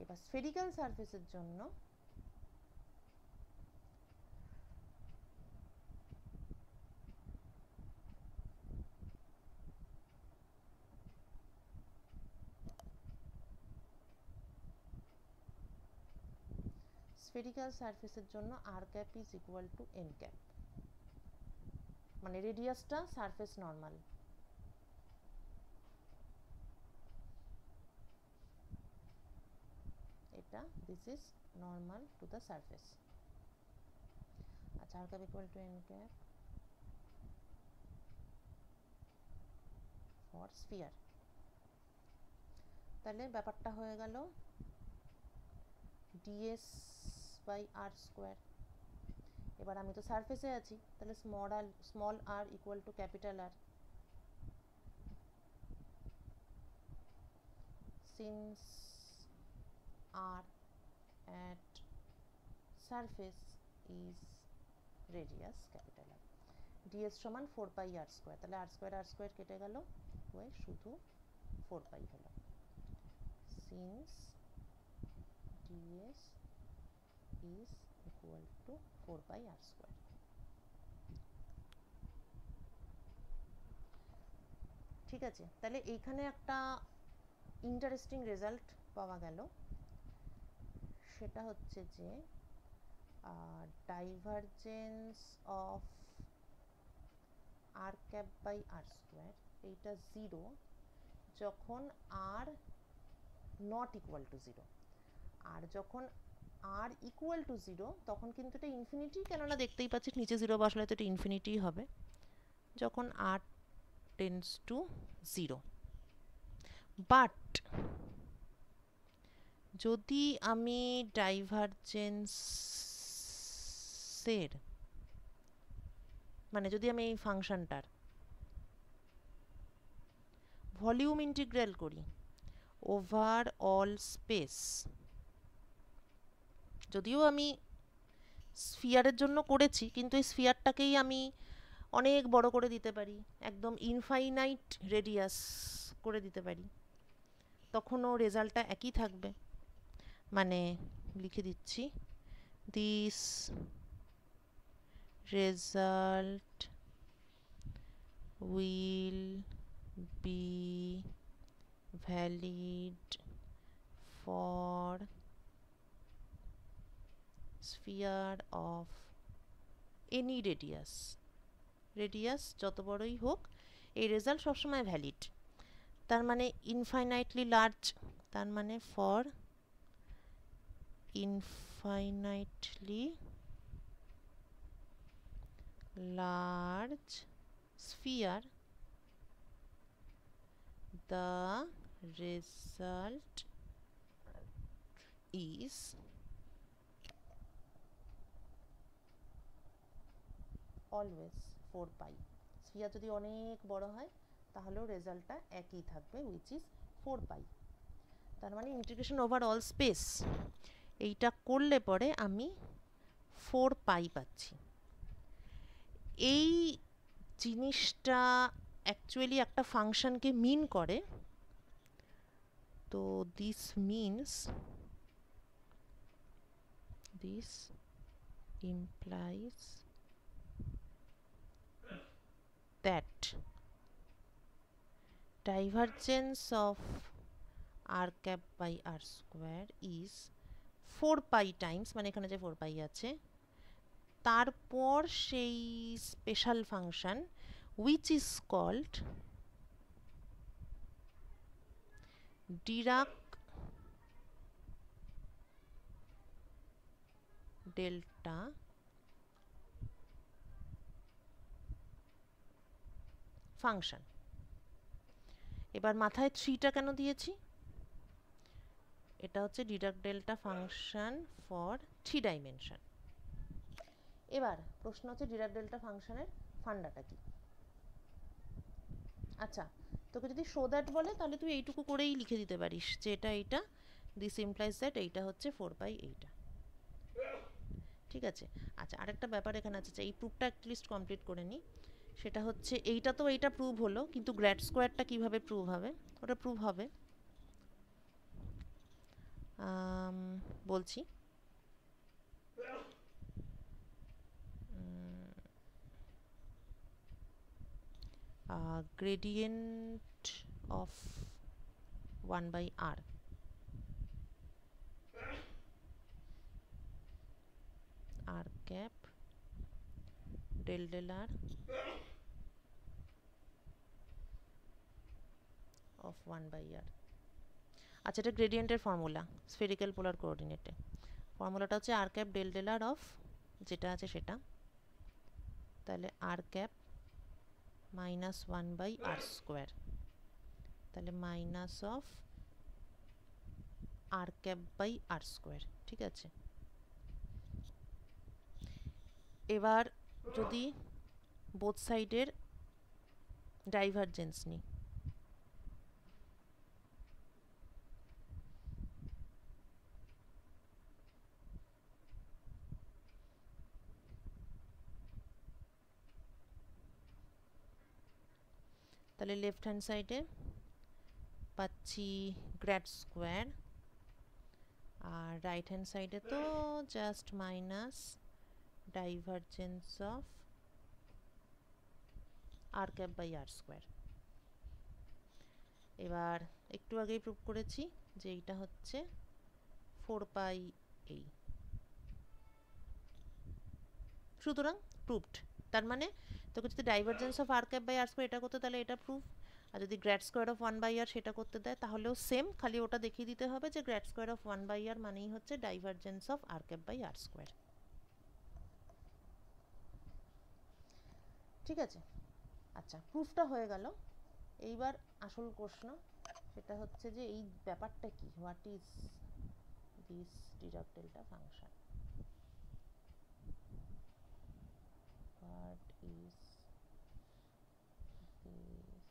এবার স্ফেরিক্যাল সারফেসের জন্য r cap is equal to n cap, মানে রেডিয়াসটা সারফেস নর্মাল। এটা this is normal to the surface. আচ্ছা, r cap equal to n cap for sphere. তাহলে ব্যাপারটা হয়ে গেল ডিএস বাই আর স্কোয়ার। এবার আমি তো সারফেসে আছি, তাহলে small r equal to capital r. Since r at surface is radius capital R, ds সমান 4 পাই আর স্কোয়ার। তাহলে আর স্কোয়ার কেটে গেল, হয়ে শুধু 4 পাই হলো। Since ds is equal to 4 pi r square. ঠিক আছে, তাহলে এইখানে একটা ইন্টারেস্টিং রেজাল্ট পাওয়া গেল, সেটা হচ্ছে যে divergence of r cap by r square এইটা 0 যখন আর নট ইকুয়াল টু 0, আর যখন আর ইকুয়াল টু 0 তখন কিন্তু এটা ইনফিনিটি, কেননা দেখতেই পাচ্ছিস নিচে 0 বসলে তো এটা ইনফিনিটি হবে যখন আর টেন্ডস টু 0। বাট যদি আমি ডাইভারজেন্সের, মানে যদি আমি এই ফাংশনটার ভলিউম ইন্টিগ্রাল করি ওভার অল স্পেস, যদিও আমি স্ফিয়ারের জন্য করেছি, কিন্তু এই স্ফিয়ারটাকেই আমি অনেক বড় করে দিতে পারি, একদম ইনফাইনাইট রেডিয়াস করে দিতে পারি, তখনও রেজাল্টটা একই থাকবে। মানে লিখে দিচ্ছি, this result will be valid for sphere of any radius, radius যত বড়ই হোক এই রেজাল্ট সবসময় ভ্যালিড। তার মানে ইনফাইনাইটলি লার্জ, তার মানে for infinitely large sphere the result is always 4 pi. Sphere যদি অনেক বড় হয় তাহলেও রেজাল্টটা একই থাকবে, উইচ ইজ 4 পাই। তার মানে ইন্টিগ্রেশন ওভার অল স্পেস এইটা করলে পরে আমি 4 পাই পাচ্ছি। এই জিনিসটা অ্যাকচুয়ালি একটা ফাংশনকে মিন করে। তো this means, this implies that divergence of r cap by r square is 4 pi times, মানে এখানে যে 4 পাই আছে তারপর সেই special function which is called Dirac delta function. এবার মাথায় 3টা কেন দিয়েছি? এটা হচ্ছে Dirac delta function for 3 dimension. এবার প্রশ্ন হচ্ছে ডিরাক ডেল্টা ফাংশনের ফান্ডাটা কি? আচ্ছা, তোকে যদি শো দ্যাট বলে তাহলে তুই এইটুকু করেই লিখে দিতে পারিস যে এটা এইটা, দিস ইমপ্লাইজ দ্যাট এইটা হচ্ছে 4 পাই এইটা, ঠিক আছে। আচ্ছা, আরেকটা ব্যাপার এখানে আছে, এই প্রুফটা অ্যাটলিস্ট কমপ্লিট করে নিই। সেটা হচ্ছে এইটা তো এইটা প্রুভ হলো, কিন্তু গ্র্যাড স্কোয়ারটা কিভাবে প্রুভ হবে? ওটা প্রুভ হবে, বলছি। Gradient of 1 by r r cap del del r of 1 by r। আচ্ছা, এটা গ্রেডিয়েন্টের ফর্মুলা স্ফেরিক্যাল পোলার কোঅর্ডিনেটে। ফর্মুলাটা হচ্ছে r cap del del r of যেটা আছে সেটা, তাহলে r cap minus 1 by r square, তাহলে minus of r cap by r square, ঠিক আছে। এবার যদি বোথ সাইডের ডাইভারজেন্স নিই, তাহলে লেফট হ্যান্ড সাইডে পাচ্ছি গ্র্যাড স্কোয়ার, আর রাইট হ্যান্ড সাইডে তো just minus divergence of r cap by r square. এবার একটু আগেই প্রুভ করেছি যে এইটা হচ্ছে 4 পাই এই, সুতরাং প্রুভড। তার মানে তোকে যদি divergence of r cap by r square এটা করতে, তাহলে এটা প্রুভ। আর যদি grad square of 1 by r সেটা করতে দেয় তাহলেও সেম, খালি ওটা দেখিয়ে দিতে হবে যে grad square of 1 by r মানেই হচ্ছে divergence of r cap by r square, ঠিক আছে। আচ্ছা, প্রুফটা হয়ে গেল। এইবার আসল প্রশ্ন, সেটা হচ্ছে যে এই ব্যাপারটা কি, what is this Dirac delta function, what is this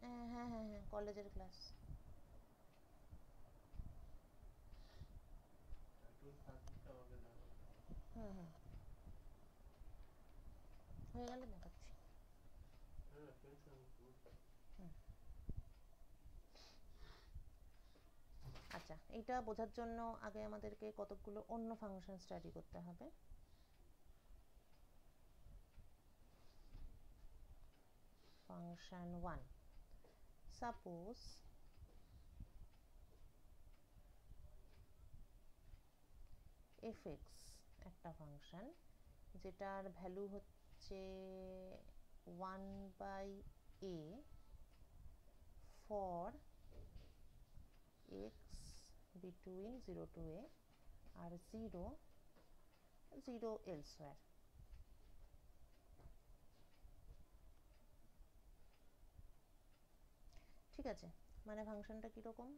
হ্যাঁ হ্যাঁ হ্যাঁ হ্যাঁ, কলেজের ক্লাস। হুম হুম, হয়ে গেলে দেখাচ্ছি। আচ্ছা, এইটা বোঝার জন্য আগে আমাদেরকে কতগুলো অন্য ফাংশন স্টাডি করতে হবে। ফাংশন 1, সাপোজ fx একটা ফাংশন যেটার ভ্যালু হচ্ছে 1 by a for x between 0 to a আর 0 elsewhere। ঠিক আছে, মানে ফাংশনটা কীরকম,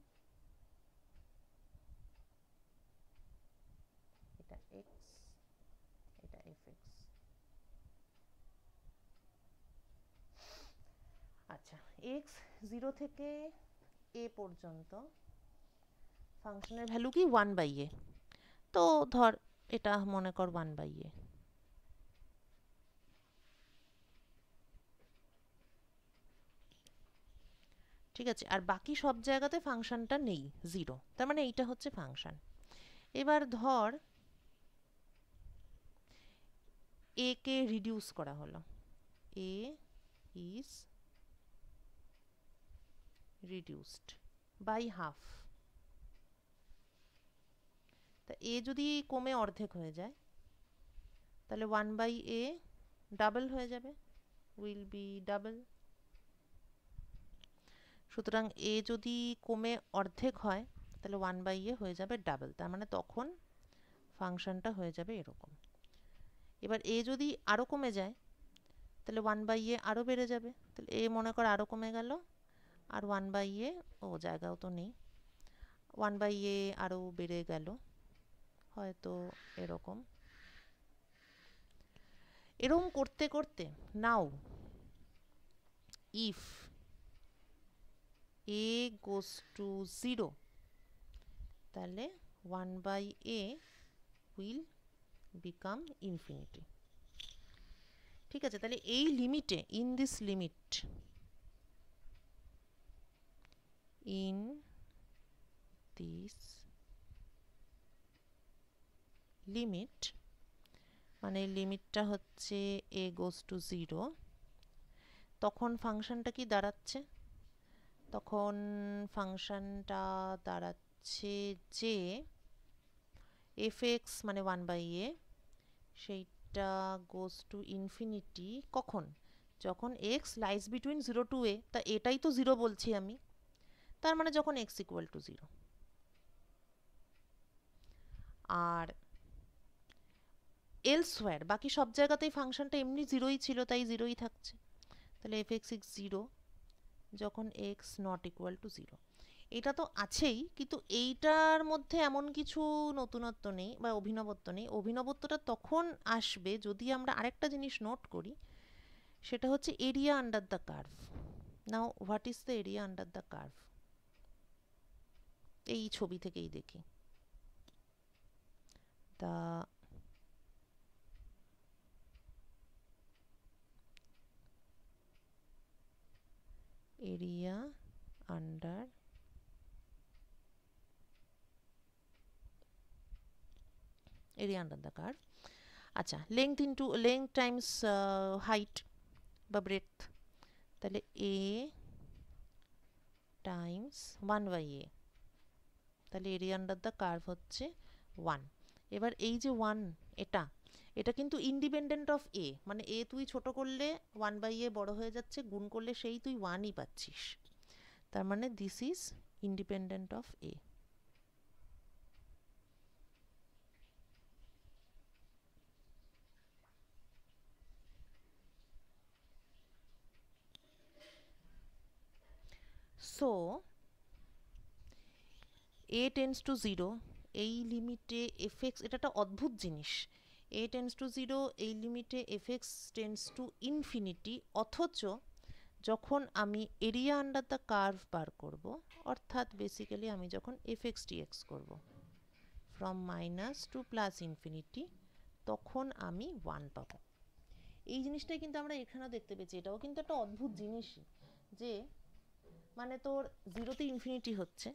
এটা এক্স, এটা এফএক্স। আচ্ছা, এক্স 0 থেকে এ পর্যন্ত ফাংশনের ভ্যালু কি 1/a, তো ধর এটা মনে কর 1/a। ঠিক আছে, আর বাকি সব জায়গাতে ফাংশনটা নেই, 0, তার মানে এইটা হচ্ছে ফাংশন। এবার ধর এ কে রিডিউস করা হলো, এ ইজ রিডিউসড বাই হাফ। তা এ যদি কমে অর্ধেক হয়ে যায় তাহলে 1/a ডাবল হয়ে যাবে, উইল বি ডাবল। সুতরাং এ যদি কমে অর্ধেক হয় তাহলে 1/a হয়ে যাবে ডাবল, তার মানে তখন ফাংশনটা হয়ে যাবে এরকম। এবার এ যদি আরও কমে যায় তাহলে 1/a আরও বেড়ে যাবে, তাহলে এ মনে কর আরও কমে গেল, আর 1/a, ও জায়গাও তো নেই, 1/a আরও বেড়ে গেল, হয়তো এরকম। এরকম করতে করতে নাও ইফ a goes to 0 তাহলে 1/a will become infinity। ঠিক আছে, তাহলে এই লিমিটে, in this limit, in this limit মানে লিমিটটা হচ্ছে a goes to 0, তখন ফাংশনটা কি দাঁড়াচ্ছে, তখন ফাংশনটা দাঁড়াচ্ছে যে fx মানে 1/a সেইটা গোজ টু ইনফিনিটি কখন, যখন x lies between 0 to a, তা এটাই তো 0 বলছি আমি, তার মানে যখন x ইকুয়াল টু 0। আর এলসওয়্যার বাকি সব জায়গাতেই ফাংশনটা এমনি 0ই ছিল, তাই 0ই থাকছে, তাহলে fx ইজ 0 যখন x নট ইকুয়াল টু 0। এটা তো আছেই, কিন্তু এইটার মধ্যে এমন কিছু নতুনত্ব নেই বা অভিনবত্ব নেই। অভিনবত্বটা তখন আসবে যদি আমরা আরেকটা জিনিস নোট করি, সেটা হচ্ছে area under the curve. Now what is the area under the curve, এই ছবি থেকেই দেখি। The area under the curve, আচ্ছা, লেংথ টাইমস হাইট বা ব্রেডথ, তাহলে a টাইমস 1/a, তাহলে এরিয়া আন্ডার দ্য কার্ভ হচ্ছে 1। এবার এই যে 1, এটা এটা কিন্তু ইন্ডিপেন্ডেন্ট অফ a, মানে a তুই ছোট করলে 1/a বড় হয়ে যাচ্ছে, গুণ করলে সেই তুই 1ই পাচ্ছিস, তার মানে this is independent of a। So a tends to 0 এই লিমিটে fx, এটা একটা অদ্ভুত জিনিস, a টেন্ডস টু 0 এই লিমিটে fx টেন্ডস টু ইনফিনিটি, অথচ যখন আমি এরিয়া আন্ডার দ্য কার্ভ বার করব, অর্থাৎ বেসিক্যালি আমি যখন fx dx করব from minus two plus infinity, তখন আমি 1 পাবো। এই জিনিসটাই কিন্তু আমরা এখানেও দেখতে পেয়েছি, এটাও কিন্তু একটা অদ্ভুত জিনিসই, যে মানে তোর 0তে ইনফিনিটি হচ্ছে,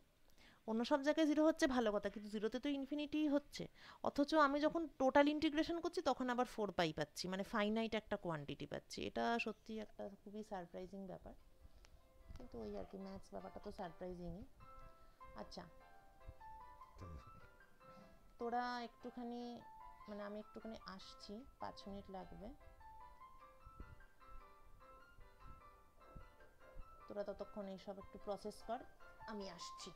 অন্য সব জায়গায় 0 হচ্ছে ভালো কথা, কিন্তু 0তে তো ইনফিনিটি হচ্ছে, অথচ আমি যখন টোটাল ইন্টিগ্রেশন করছি তখন আবার 4π পাচ্ছি, মানে ফাইনাইট একটা কোয়ান্টিটি পাচ্ছি। এটা সত্যি একটা খুবই সারপ্রাইজিং ব্যাপার, কিন্তু ওই আর কি, ম্যাথস ব্যাপারটা তো সারপ্রাইজিংই। আচ্ছা, তোরা একটুখানি, মানে আমি একটুখানি আসছি, 5 মিনিট লাগবে, তোরা ততক্ষণ এইসব একটু প্রসেস কর, আমি আসছি।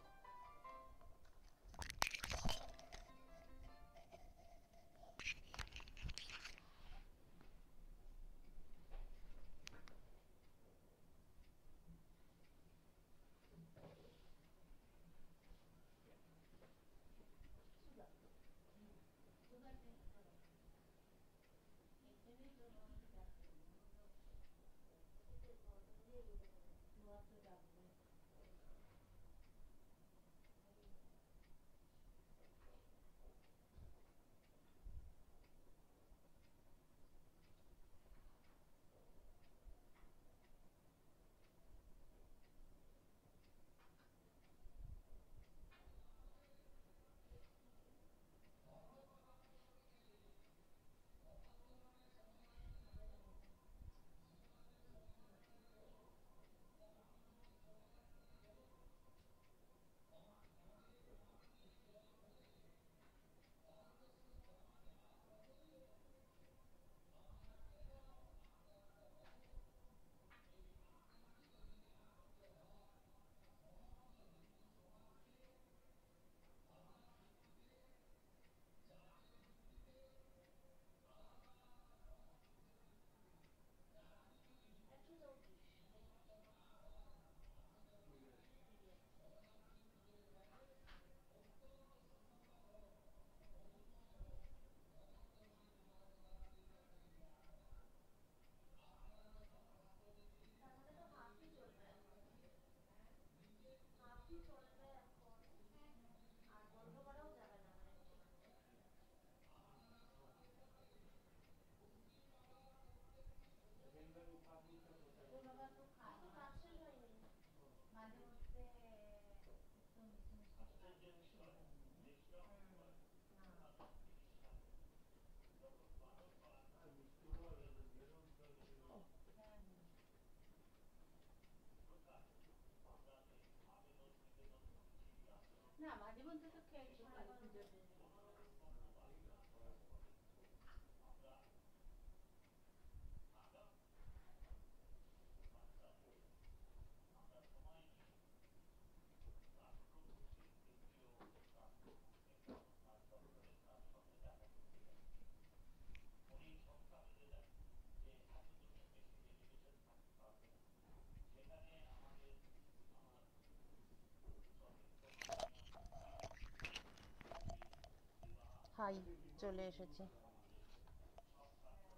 হাই, চলে এসেছি।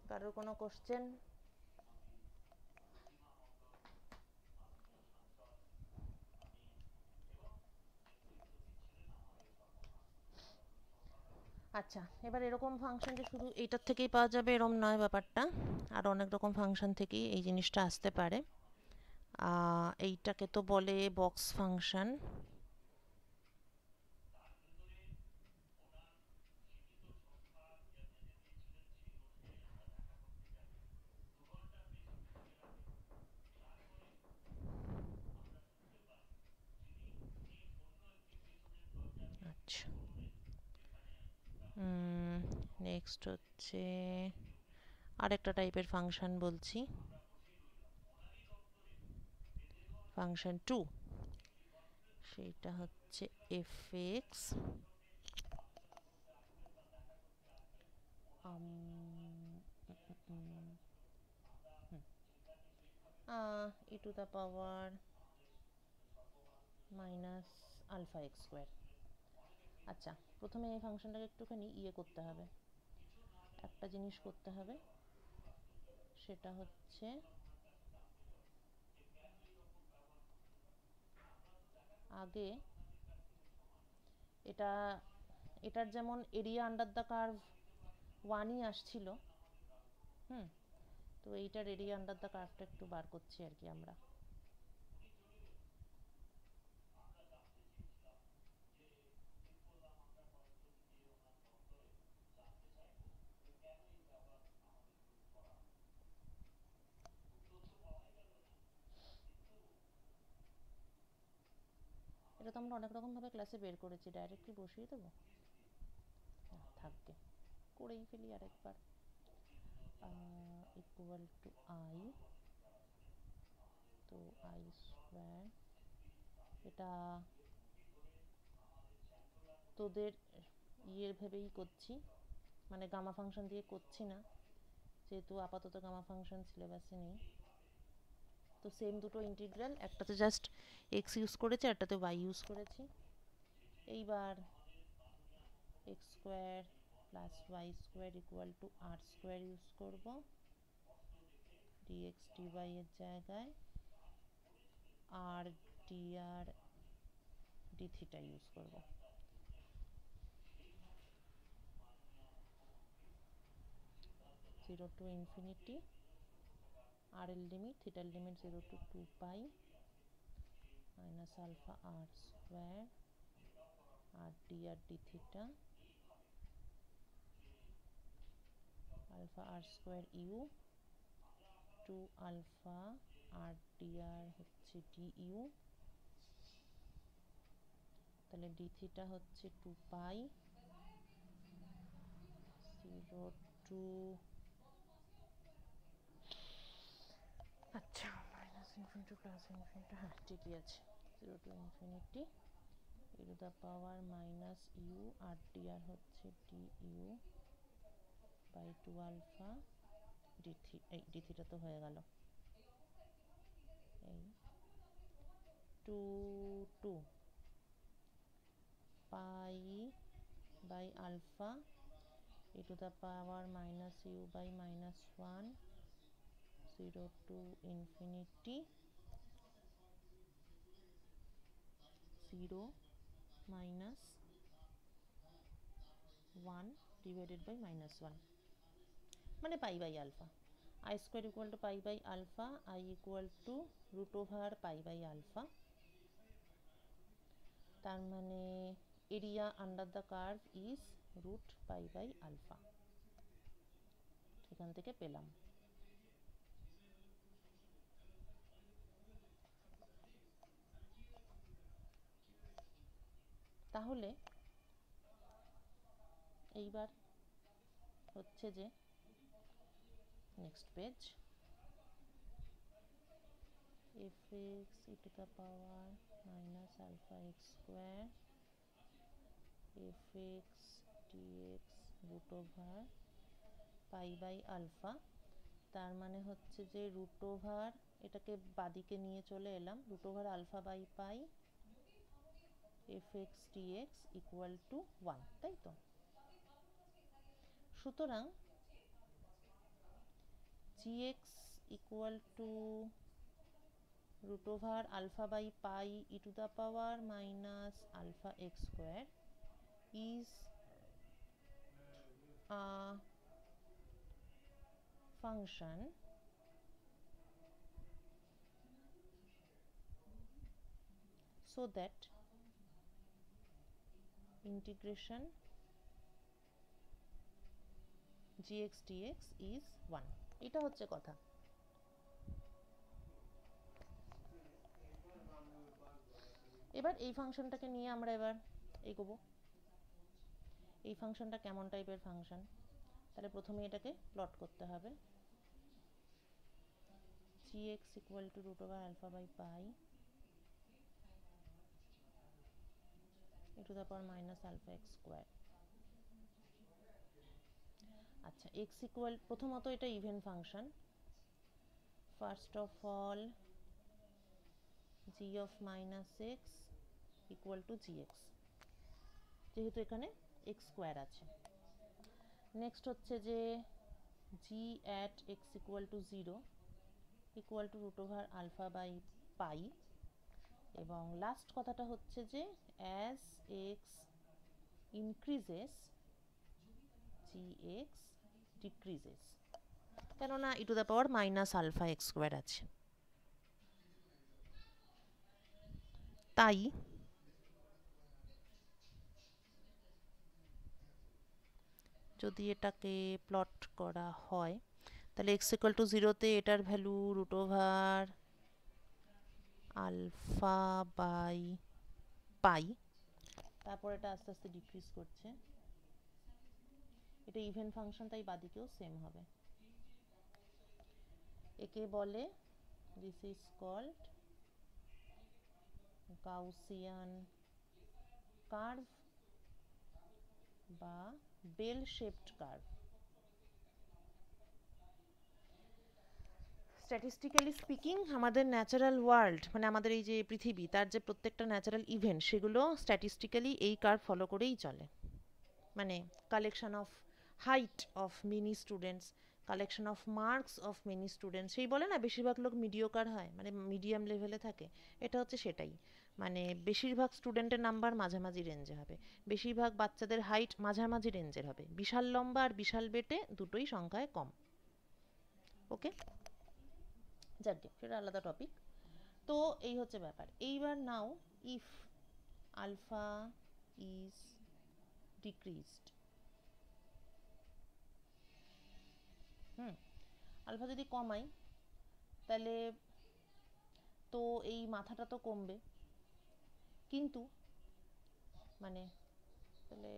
কারোর কোনো কোশ্চেন? আচ্ছা, এবার এরকম ফাংশন যে শুধু এইটার থেকেই পাওয়া যাবে এরম নয় ব্যাপারটা, আর অনেক রকম ফাংশন থেকেই এই জিনিসটা আসতে পারে। এইটাকে তো বলে বক্স ফাংশন। আচ্ছা, নেক্সট হচ্ছে আরেকটা টাইপের ফাংশন বলছি, ফাংশন 2। সেটা হচ্ছে fx e to the power minus alpha x square. আচ্ছা, প্রথমে এই ফাংশনটাকে একটুখানি করতে হবে, একটা জিনিস করতে হবে, সেটা হচ্ছে আগে এটা, এটার যেমন এরিয়া আন্ডার দ্য কার্ভ 1ই আসছিল, তো এইটার এরিয়া আন্ডার দ্য কার্ভটা একটু বার করছি আর কি আমরা। এটা তো আমরা অনেক রকমভাবে ক্লাসে বের করেছি, ডাইরেক্টলি বসিয়ে দেবো, থাকবে, করেই ফেলি আরেকবার। ইকুয়াল টু আই, তো আই স্কোয়ার, এটা তোদের ভেবেই করছি, মানে গামা ফাংশন দিয়ে করছি না, যেহেতু আপাতত গামা ফাংশন সিলেবাসে নেই। তো সেম দুটো ইন্টিগ্রাল, একটাতে জাস্ট এক্স ইউজ করেছি, একটাতে ওয়াই ইউজ করেছি। এইবার x square plus y square equal to r square use করবো, ডিএক্স ডিওয়াই এর জায়গায় r dr d theta use করবো। জিরো টু ইনফিনিটি, আর এর লিমিট, থিটার limit 0 to 2 pi minus alpha r square r dr d theta, alpha r square u, two alpha r dr হচ্ছে d u, তাহলে d theta হচ্ছে 2 pi 0 two, আচ্ছা minus infinity plus infinity, হ্যাঁ ঠিকই আছে, 0 to infinity e to the power minus u r dr হচ্ছে d u by 2 alpha d theta তো হয়ে গেল, এই 2 two pi by alpha e to the power minus u by minus 1, 0 to infinity 0 minus 1 divided by minus 1, মানে pi by alpha, i square equal to pi by alpha, i equal to root over pi by alpha, তার মানে area under the curve is root pi by alpha, এখান থেকে পেলাম। তাহলে এইবার হচ্ছে যে next page, fx e to the power minus alpha x square fx dx root over pi by alpha, তার মানে হচ্ছে যে রুট ওভার, এটাকে বাদিকে নিয়ে চলে এলাম, root over alpha by pi fx dx equal to 1, তাই তো? সুতরাং gx equal to root over alpha by pi e to the power minus alpha x square is a function so that integration gx dx is 1, এটা হচ্ছে কথা। এবার এই ফাংশনটাকে নিয়ে আমরা এবার এগোবো। এই ফাংশনটা কেমন টাইপের ফাংশন, তাহলে প্রথমে এটাকে প্লট করতে হবে। gx equal to root over alpha by pi e to the power minus alpha x square। আচ্ছা, x equal, প্রথমত এটা even function, first of all g of minus x equal to gx, যেহেতু এখানে x square আছে। Next হচ্ছে যে g at x equal to 0 equal to root over alpha by pi, এবং last কথাটা হচ্ছে যে as x increases gx decreases, কেননা e to the power minus alpha x square আছে। তাই যদি এটাকে প্লট করা হয় তাহলে x equal to 0 তে এটার value root over alpha by pi, তারপর এটা আস্তে আস্তে ডিক্রিজ করছে, এটা ইভেন ফাংশন তাই বাদিকেও সেম হবে। একে বলে, this is called Gaussian curve বা bell shaped curve. Statistically speaking আমাদের ন্যাচারাল ওয়ার্ল্ড, মানে আমাদের এই যে পৃথিবী, তার যে প্রত্যেকটা ন্যাচারাল ইভেন্ট সেগুলো স্ট্যাটিস্টিক্যালি এই কার্ভ ফলো করেই চলে। মানে collection of height of many students, collection of marks of many students, সেই বলে না বেশিরভাগ লোক মিডিওকার হয়, মানে মিডিয়াম লেভেলে থাকে, এটা হচ্ছে সেটাই। মানে বেশিরভাগ স্টুডেন্টের নাম্বার মাঝামাঝি রেঞ্জে হবে, বেশিরভাগ বাচ্চাদের হাইট মাঝামাঝি রেঞ্জের হবে, বিশাল লম্বা আর বিশাল বেটে দুটোই সংখ্যায় কম। ওকে, যাকে সেটা আলাদা টপিক। তো এই হচ্ছে ব্যাপার। এইবার now if alpha is decreased, alpha যদি কমাই তাহলে তো এই মাথাটা তো কমবে, কিন্তু মানে তাহলে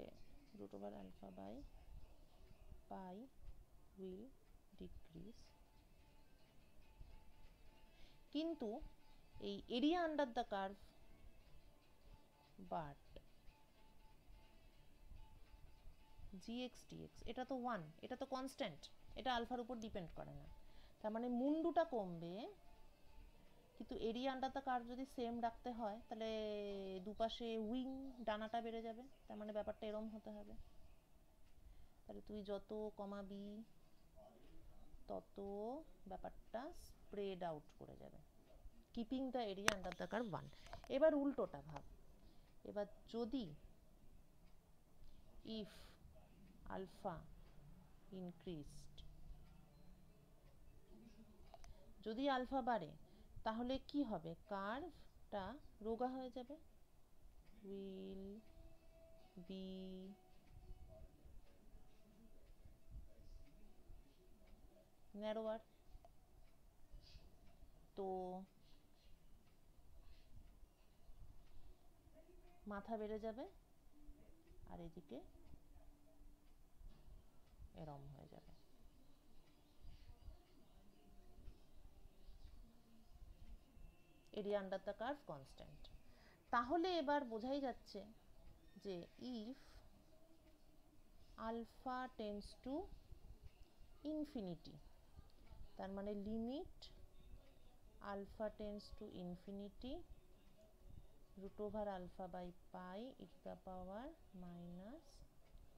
root over alpha by pi will decrease, কিন্তু এই area under the curve but gx dx এটা তো 1, এটা তো কনস্ট্যান্ট, এটা আলফার উপর ডিপেন্ড করে না, তার মানে মুন্ডুটা কমবে, কিন্তু এরিয়া আন্ডার দ্য কার্ভ যদি সেম রাখতে হয় তাহলে দুপাশে উইং ডানাটা বেড়ে যাবে, তার মানে ব্যাপারটা এরম হতে হবে। তাহলে তুই যত কমাবি তত ব্যাপারটা স্প্রেড আউট করে যাবে, keeping the area under the curve 1। এবার উল্টোটা ভাব, এবার যদি ইফ আলফা ইনক্রিজড, যদি আলফা বাড়ে তাহলে কি হবে, কার্ভটা রোগা হয়ে যাবে, will be narrower. তো মাথা বেড়ে যাবে আর এদিকে এরম হয়ে যাবে। Area under the curve constant. তাহলে এবার বোঝাই যাচ্ছে যে if alpha tends to infinity, তার মানে limit alpha tends to infinity root over alpha by pi e to the power minus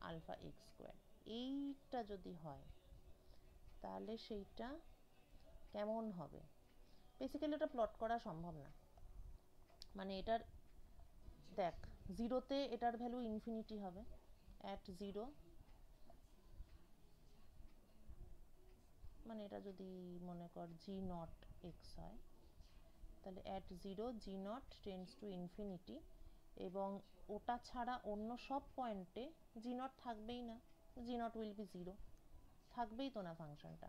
alpha x square, এইটা যদি হয় তাহলে সেইটা কেমন হবে? বেসিক্যালি এটা প্লট করা সম্ভব না। মানে এটার দেখ, জিরোতে এটার ভ্যালু ইনফিনিটি হবে, অ্যাট জিরো, মানে এটা যদি মনে কর জি নট এক্স হয়, তাহলে at zero G not tends to infinity, এবং ওটা ছাড়া অন্য সব পয়েন্টে জি নট থাকবেই না, জি নট উইল বি জিরো, থাকবেই তো না ফাংশনটা।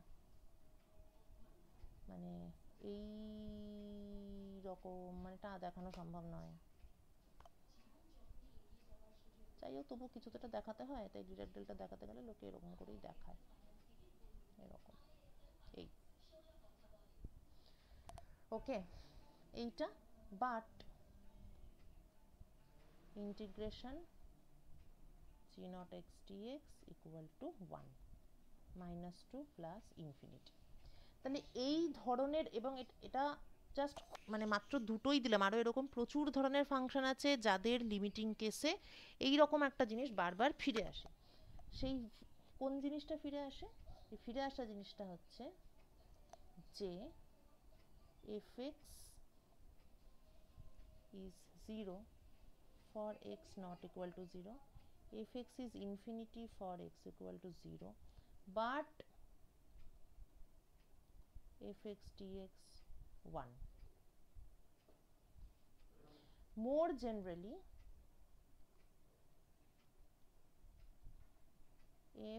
মানে এই রকম মানে টা দেখানো সম্ভব নয়। যাই হোক, তবু কিছু তো এটা দেখাতে হয়, তাই ডিরাক ডেল্টা দেখাতে গেলে লোকে এরকম করেই দেখায়, এরকম। এই ওকে, এইটা but integration g naught x dx equal to 1 minus 2 plus infinity. তাহলে এই ধরনের, এবং এটা জাস্ট মানে মাত্র দুটোই দিলাম, আরও এরকম প্রচুর ধরনের ফাংশন আছে যাদের লিমিটিং কেসে এই রকম একটা জিনিস বারবার ফিরে আসে। সেই কোন জিনিসটা ফিরে আসে? ফিরে আসা জিনিসটা হচ্ছে যে fx is 0 for x not equal to 0, fx is infinity for x equal to 0, but fx dx 1. More generally,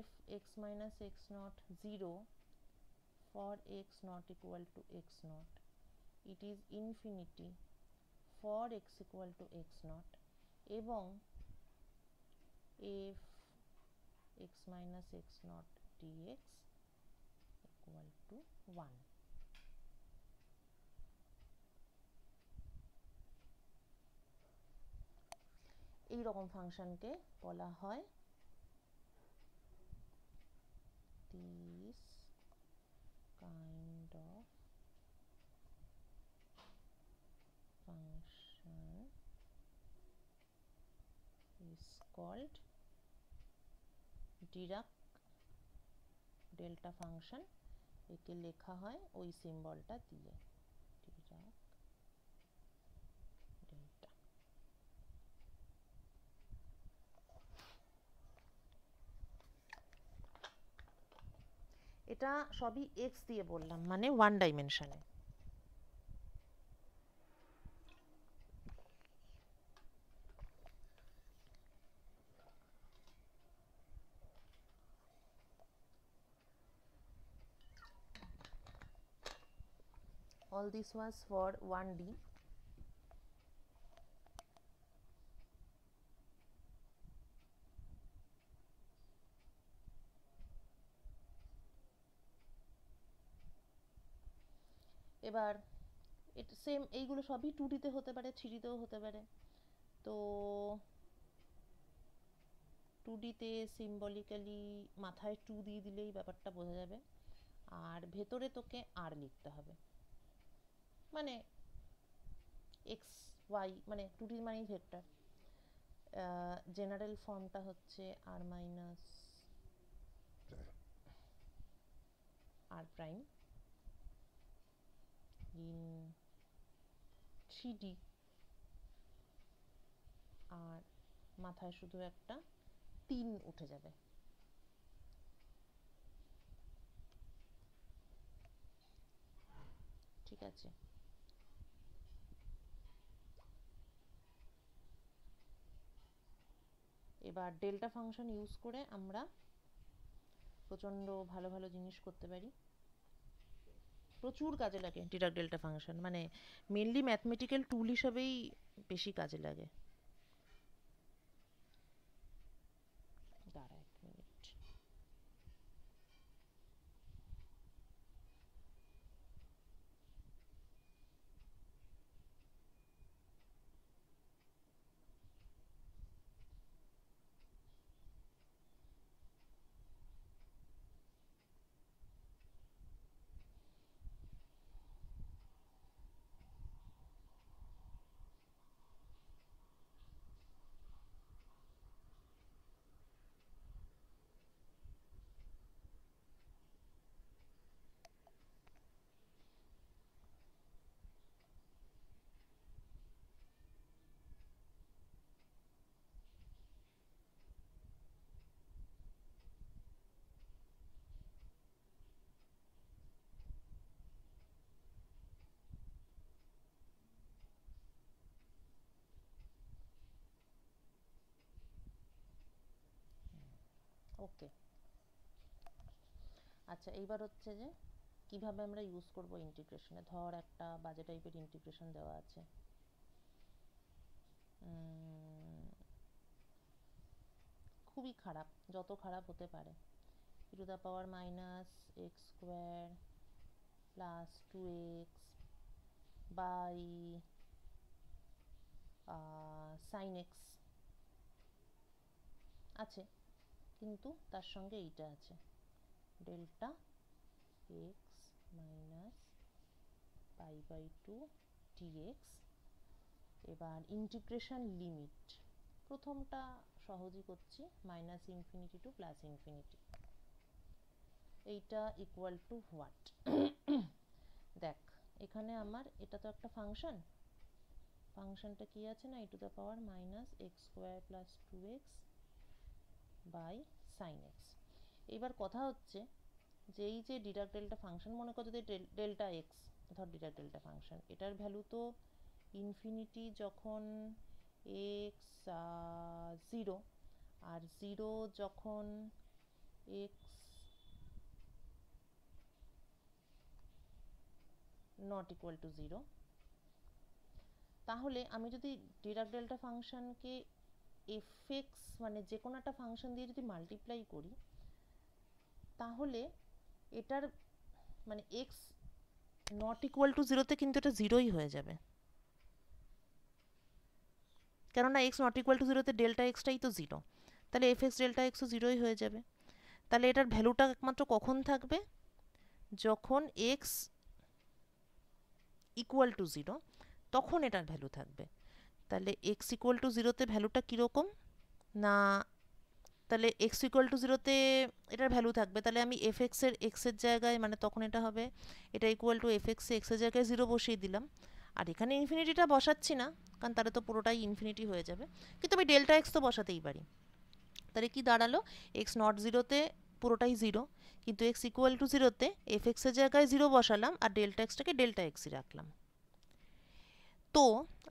f x minus x naught 0 for x not equal to x naught, it is infinity for x equal to x naught, এবং f x minus x naught dx equal to 1. এই রকম ফাংশনকে বলা হয় this kind of function is called Dirac delta function. একে লেখা হয় ওই সিম্বলটা দিয়ে, Dirac delta। এটা সবই x দিয়ে বললাম, মানে 1 ডাইমেনশনে। All this was for 1D. এবার সেম এইগুলো সবই 2Dতে হতে পারে, 3Dতেও হতে পারে। তো 2Dতে সিম্বলিক্যালি মাথায় 2 দিয়ে দিলেই ব্যাপারটা বোঝা যাবে, আর ভেতরে তোকে আর লিখতে হবে, মানে এক্স ওয়াই, মানে 2D মানেই ভেক্টর। জেনারেল ফর্মটা হচ্ছে r minus r prime in 3D, আর মাথায় শুধু একটা 3 উঠে যাবে। ঠিক আছে, এবার ডেল্টা ফাংশন ইউজ করে আমরা প্রচণ্ড ভালো ভালো জিনিস করতে পারি, প্রচুর কাজে লাগে ডিরাক ডেল্টা ফাংশন, মানে মেনলি ম্যাথমেটিক্যাল টুল হিসাবেই বেশি কাজে লাগে। দাঁড়া 1 মিনিট। ওকে, আচ্ছা এইবার হচ্ছে যে কিভাবে আমরা ইউজ করব ইন্টিগ্রেশনে। ধর একটা বাজে টাইপের ইন্টিগ্রেশন দেওয়া আছে, খুবই খারাপ, যত খারাপ হতে পারে, e to the power minus x square plus 2x by sine x আছে, কিন্তু তার সঙ্গে এইটা আছে delta x minus pi by 2 dx. এবার ইন্টিগ্রেশন লিমিট, প্রথমটা সহজই করছি, minus infinity to plus infinity, এইটা ইকুয়াল টু হোয়াট। দেখ এখানে আমার এটা তো একটা ফাংশন, ফাংশনটা কি আছে না, e to the power minus x square plus 2x by sine x. এবার কথা হচ্ছে যে এই যে ডিরাক ডেল্টা ফাংশন, মনে করো যদি ডেল্টা এক্স ধর ডিরাক ডেল্টা ফাংশন, এটার ভ্যালু তো ইনফিনিটি যখন এক্স 0 আর 0 যখন এক্স নট ইকুয়াল টু 0, তাহলে আমি যদি ডিরাক ডেল্টা ফাংশনকে এফএক্স মানে যে কোনো একটা ফাংশন দিয়ে যদি মাল্টিপ্লাই করি, তাহলে এটার মানে এক্স নট ইকুয়াল টু 0তে কিন্তু এটা 0ই হয়ে যাবে, কেননা এক্স নট ইকুয়াল টু 0তে ডেল্টা এক্সটাই তো 0, তাহলে এফ এক্স ডেল্টা এক্সও 0ই হয়ে যাবে। তাহলে এটার ভ্যালুটা একমাত্র কখন থাকবে, যখন এক্স ইকুয়াল টু 0 তখন এটার ভ্যালু থাকবে। তাহলে এক্স ইকুয়াল টু 0তে ভ্যালুটা কীরকম না, তাহলে এক্স ইকুয়াল টু 0তে এটার ভ্যালু থাকবে, তাহলে আমি এফ এক্সের এক্সের জায়গায়, মানে তখন এটা হবে এটা ইকুয়াল টু এফ এক্সে এক্সের জায়গায় 0 বসিয়ে দিলাম, আর এখানে ইনফিনিটিটা বসাচ্ছি না কারণ তাহলে তো পুরোটাই ইনফিনিটি হয়ে যাবে, কিন্তু আমি ডেল্টা এক্স তো বসাতেই পারি। তাহলে কি দাঁড়ালো, এক্স নট 0তে পুরোটাই 0, কিন্তু এক্স ইকুয়াল টু 0তে এফ এক্সের জায়গায় 0 বসালাম আর ডেল্টা এক্সটাকে ডেল্টা এক্সই রাখলাম। তো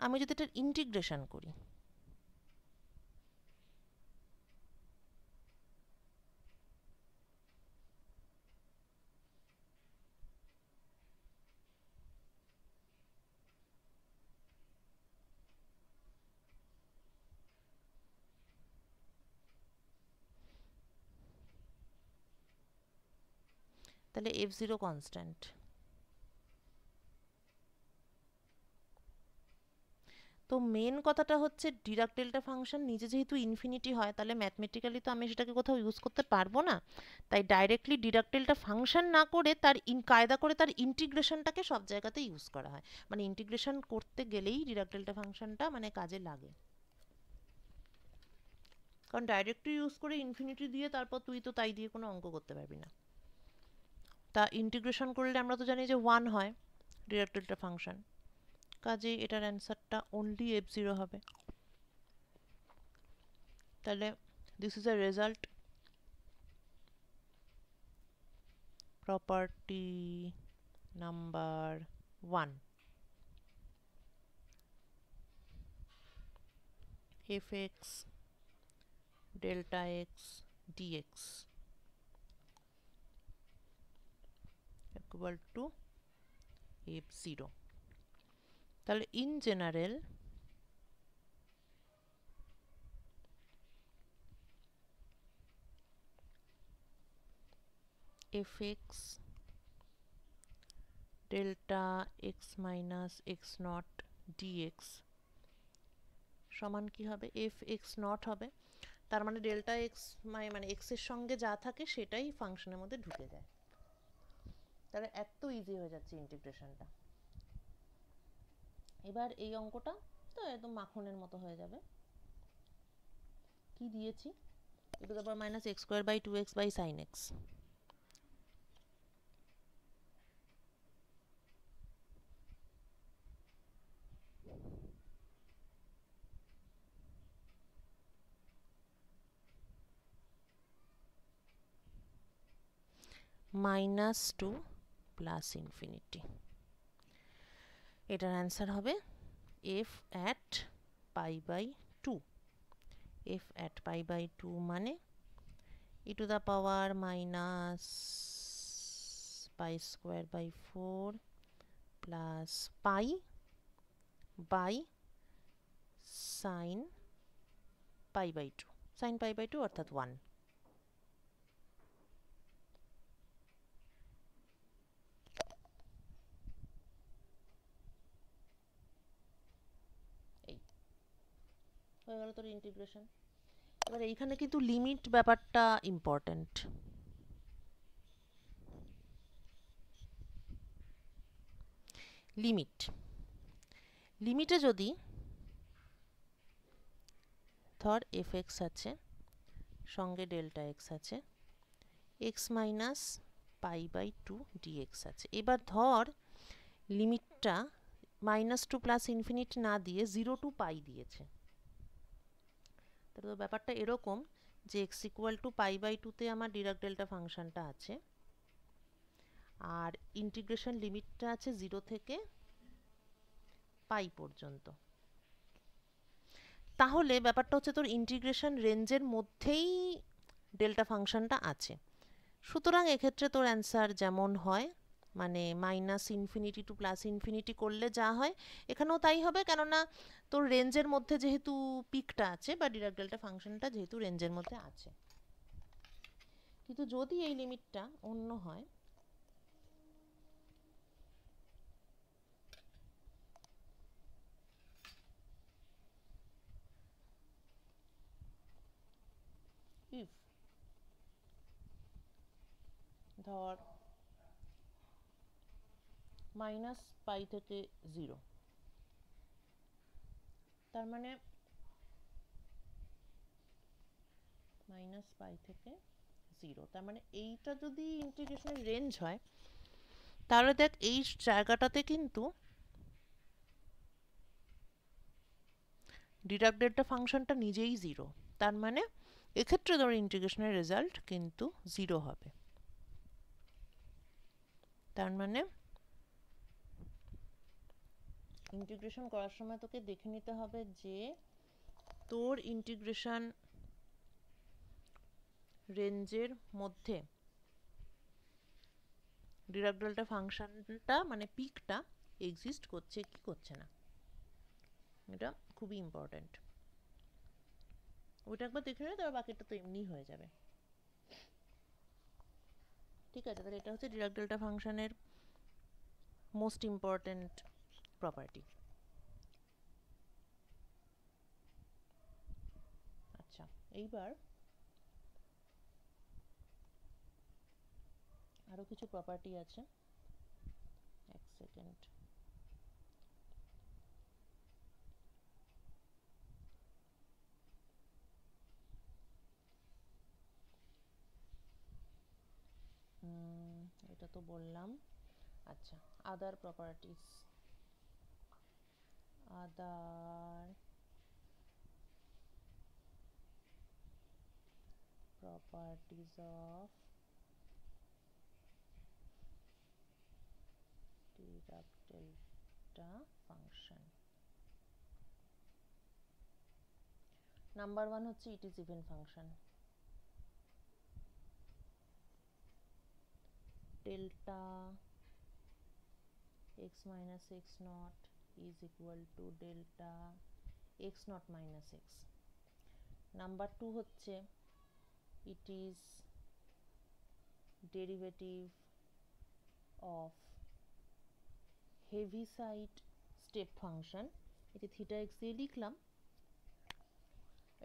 আমি যদি এটার ইন্টিগ্রেশন করি, তাহলে f0 কনস্ট্যান্ট, তো মেন কথাটা হচ্ছে ডিরাক ডেল্টা ফাংশন নিজে যেহেতু ইনফিনিটি হয়, তাহলে ম্যাথমেটিক্যালি তো আমি সেটাকে কোথাও ইউজ করতে পারবো না, তাই ডাইরেক্টলি ডিরাক ডেল্টা ফাংশন না করে তার কায়দা করে তার ইন্টিগ্রেশনটাকে সব জায়গাতে ইউজ করা হয়, মানে ইন্টিগ্রেশন করতে গেলেই ডিরাক ডেল্টা ফাংশনটা মানে কাজে লাগে, কারণ ডাইরেক্টলি ইউজ করে ইনফিনিটি দিয়ে তারপর তুই তো তাই দিয়ে কোনো অঙ্ক করতে পারবি না। তা ইন্টিগ্রেশন করলে আমরা তো জানি যে 1 হয় ডিরাক ডেল্টা ফাংশন, কাজে এটার অ্যান্সারটা অনলি f0 হবে। তাহলে this is a result, property number 1, fx delta x dx equal to f0। তাহলে in general fx delta x minus x naught dx সমান কি হবে, এফ এক্স নট হবে। তার মানে ডেল্টা এক্স মানে এক্স এর সঙ্গে যা থাকে সেটাই ফাংশনের মধ্যে ঢুকে যায়। তাহলে এত ইজি হয়ে যাচ্ছে ইন্টিগ্রেশনটা। এবার এই অঙ্কটা তো একদম মাখনের মতো হয়ে যাবে। কি দিয়েছি, e to the power minus x square by 2x by sine x. Minus two plus infinity, এটার অ্যান্সার হবে f at pi by two. F at pi by two মানে e to the power minus pi square by 4 plus pi by sine pi by two, sine pi by two অর্থাৎ 1। এই হয়ে গেল তোর integration. এবার এইখানে কিন্তু লিমিট ব্যাপারটা ইম্পর্ট্যান্ট। লিমিটে যদি ধর এফ এক্স আছে, সঙ্গে ডেল্টা এক্স আছে, x minus pi by two dx আছে। এবার ধর লিমিটটা মাইনাস টু প্লাস ইনফিনিটি না দিয়ে 0 টু পাই দিয়েছে। তাহলে তো ব্যাপারটা এরকম যে x equal to pi by টুতে আমার ডিরাক ডেল্টা ফাংশনটা আছে, আর ইন্টিগ্রেশন লিমিটটা আছে 0 থেকে পাই পর্যন্ত। তাহলে ব্যাপারটা হচ্ছে তোর ইন্টিগ্রেশন রেঞ্জের মধ্যেই ডেল্টা ফাংশনটা আছে। সুতরাং এক্ষেত্রে তোর অ্যান্সার যেমন হয়, মানে minus infinity to plus infinity করলে যা হয় এখানেও তাই হবে, কেননা তোর রেঞ্জের মধ্যে যেহেতু পিকটা আছে বা ডিরাক ডেল্টা ফাংশনটা যেহেতু রেঞ্জের মধ্যে আছে। কিন্তু যদি এই লিমিটটা অন্য হয়, ইফ ধর মাইনাস পাই থেকে 0, তার মানে মাইনাস পাই থেকে 0, তার মানে এইটা যদি ইন্টিগ্রেশনের রেঞ্জ হয়, তাহলে দেখ এই জায়গাটাতে কিন্তু ডিরাক ডেল্টা ফাংশনটা নিজেই 0। তার মানে এক্ষেত্রে ধর ইন্টিগ্রেশনের রেজাল্ট কিন্তু 0 হবে। তার মানে ইন্টিগ্রেশন করার সময় তোকে দেখে নিতে হবে যে তোর ইন্টিগ্রেশন রেঞ্জের মধ্যে ডিরাক ডেল্টা ফাংশনটা মানে পিকটা এক্সিস্ট করছে কি করছে না, এটা খুবই ইম্পর্ট্যান্ট। ওইটা একবার দেখে নিলে তবে বাকিটা তো এমনিই হয়ে যাবে। ঠিক আছে, তাহলে এটা হচ্ছে ডিরাক ডেল্টা ফাংশনের মোস্ট ইম্পর্ট্যান্ট প্রপার্টি। আচ্ছা, এইবার আরো কিছু প্রপার্টি আছে, এক সেকেন্ড। এটা তো বললাম। আচ্ছা, other properties, other properties of Dirac delta function. Number one হচ্ছে it is even function, delta x minus x naught is equal to delta x naught minus x. Number two হচ্ছে it is derivative of heaviside step function, এটি theta x দিয়ে লিখলাম,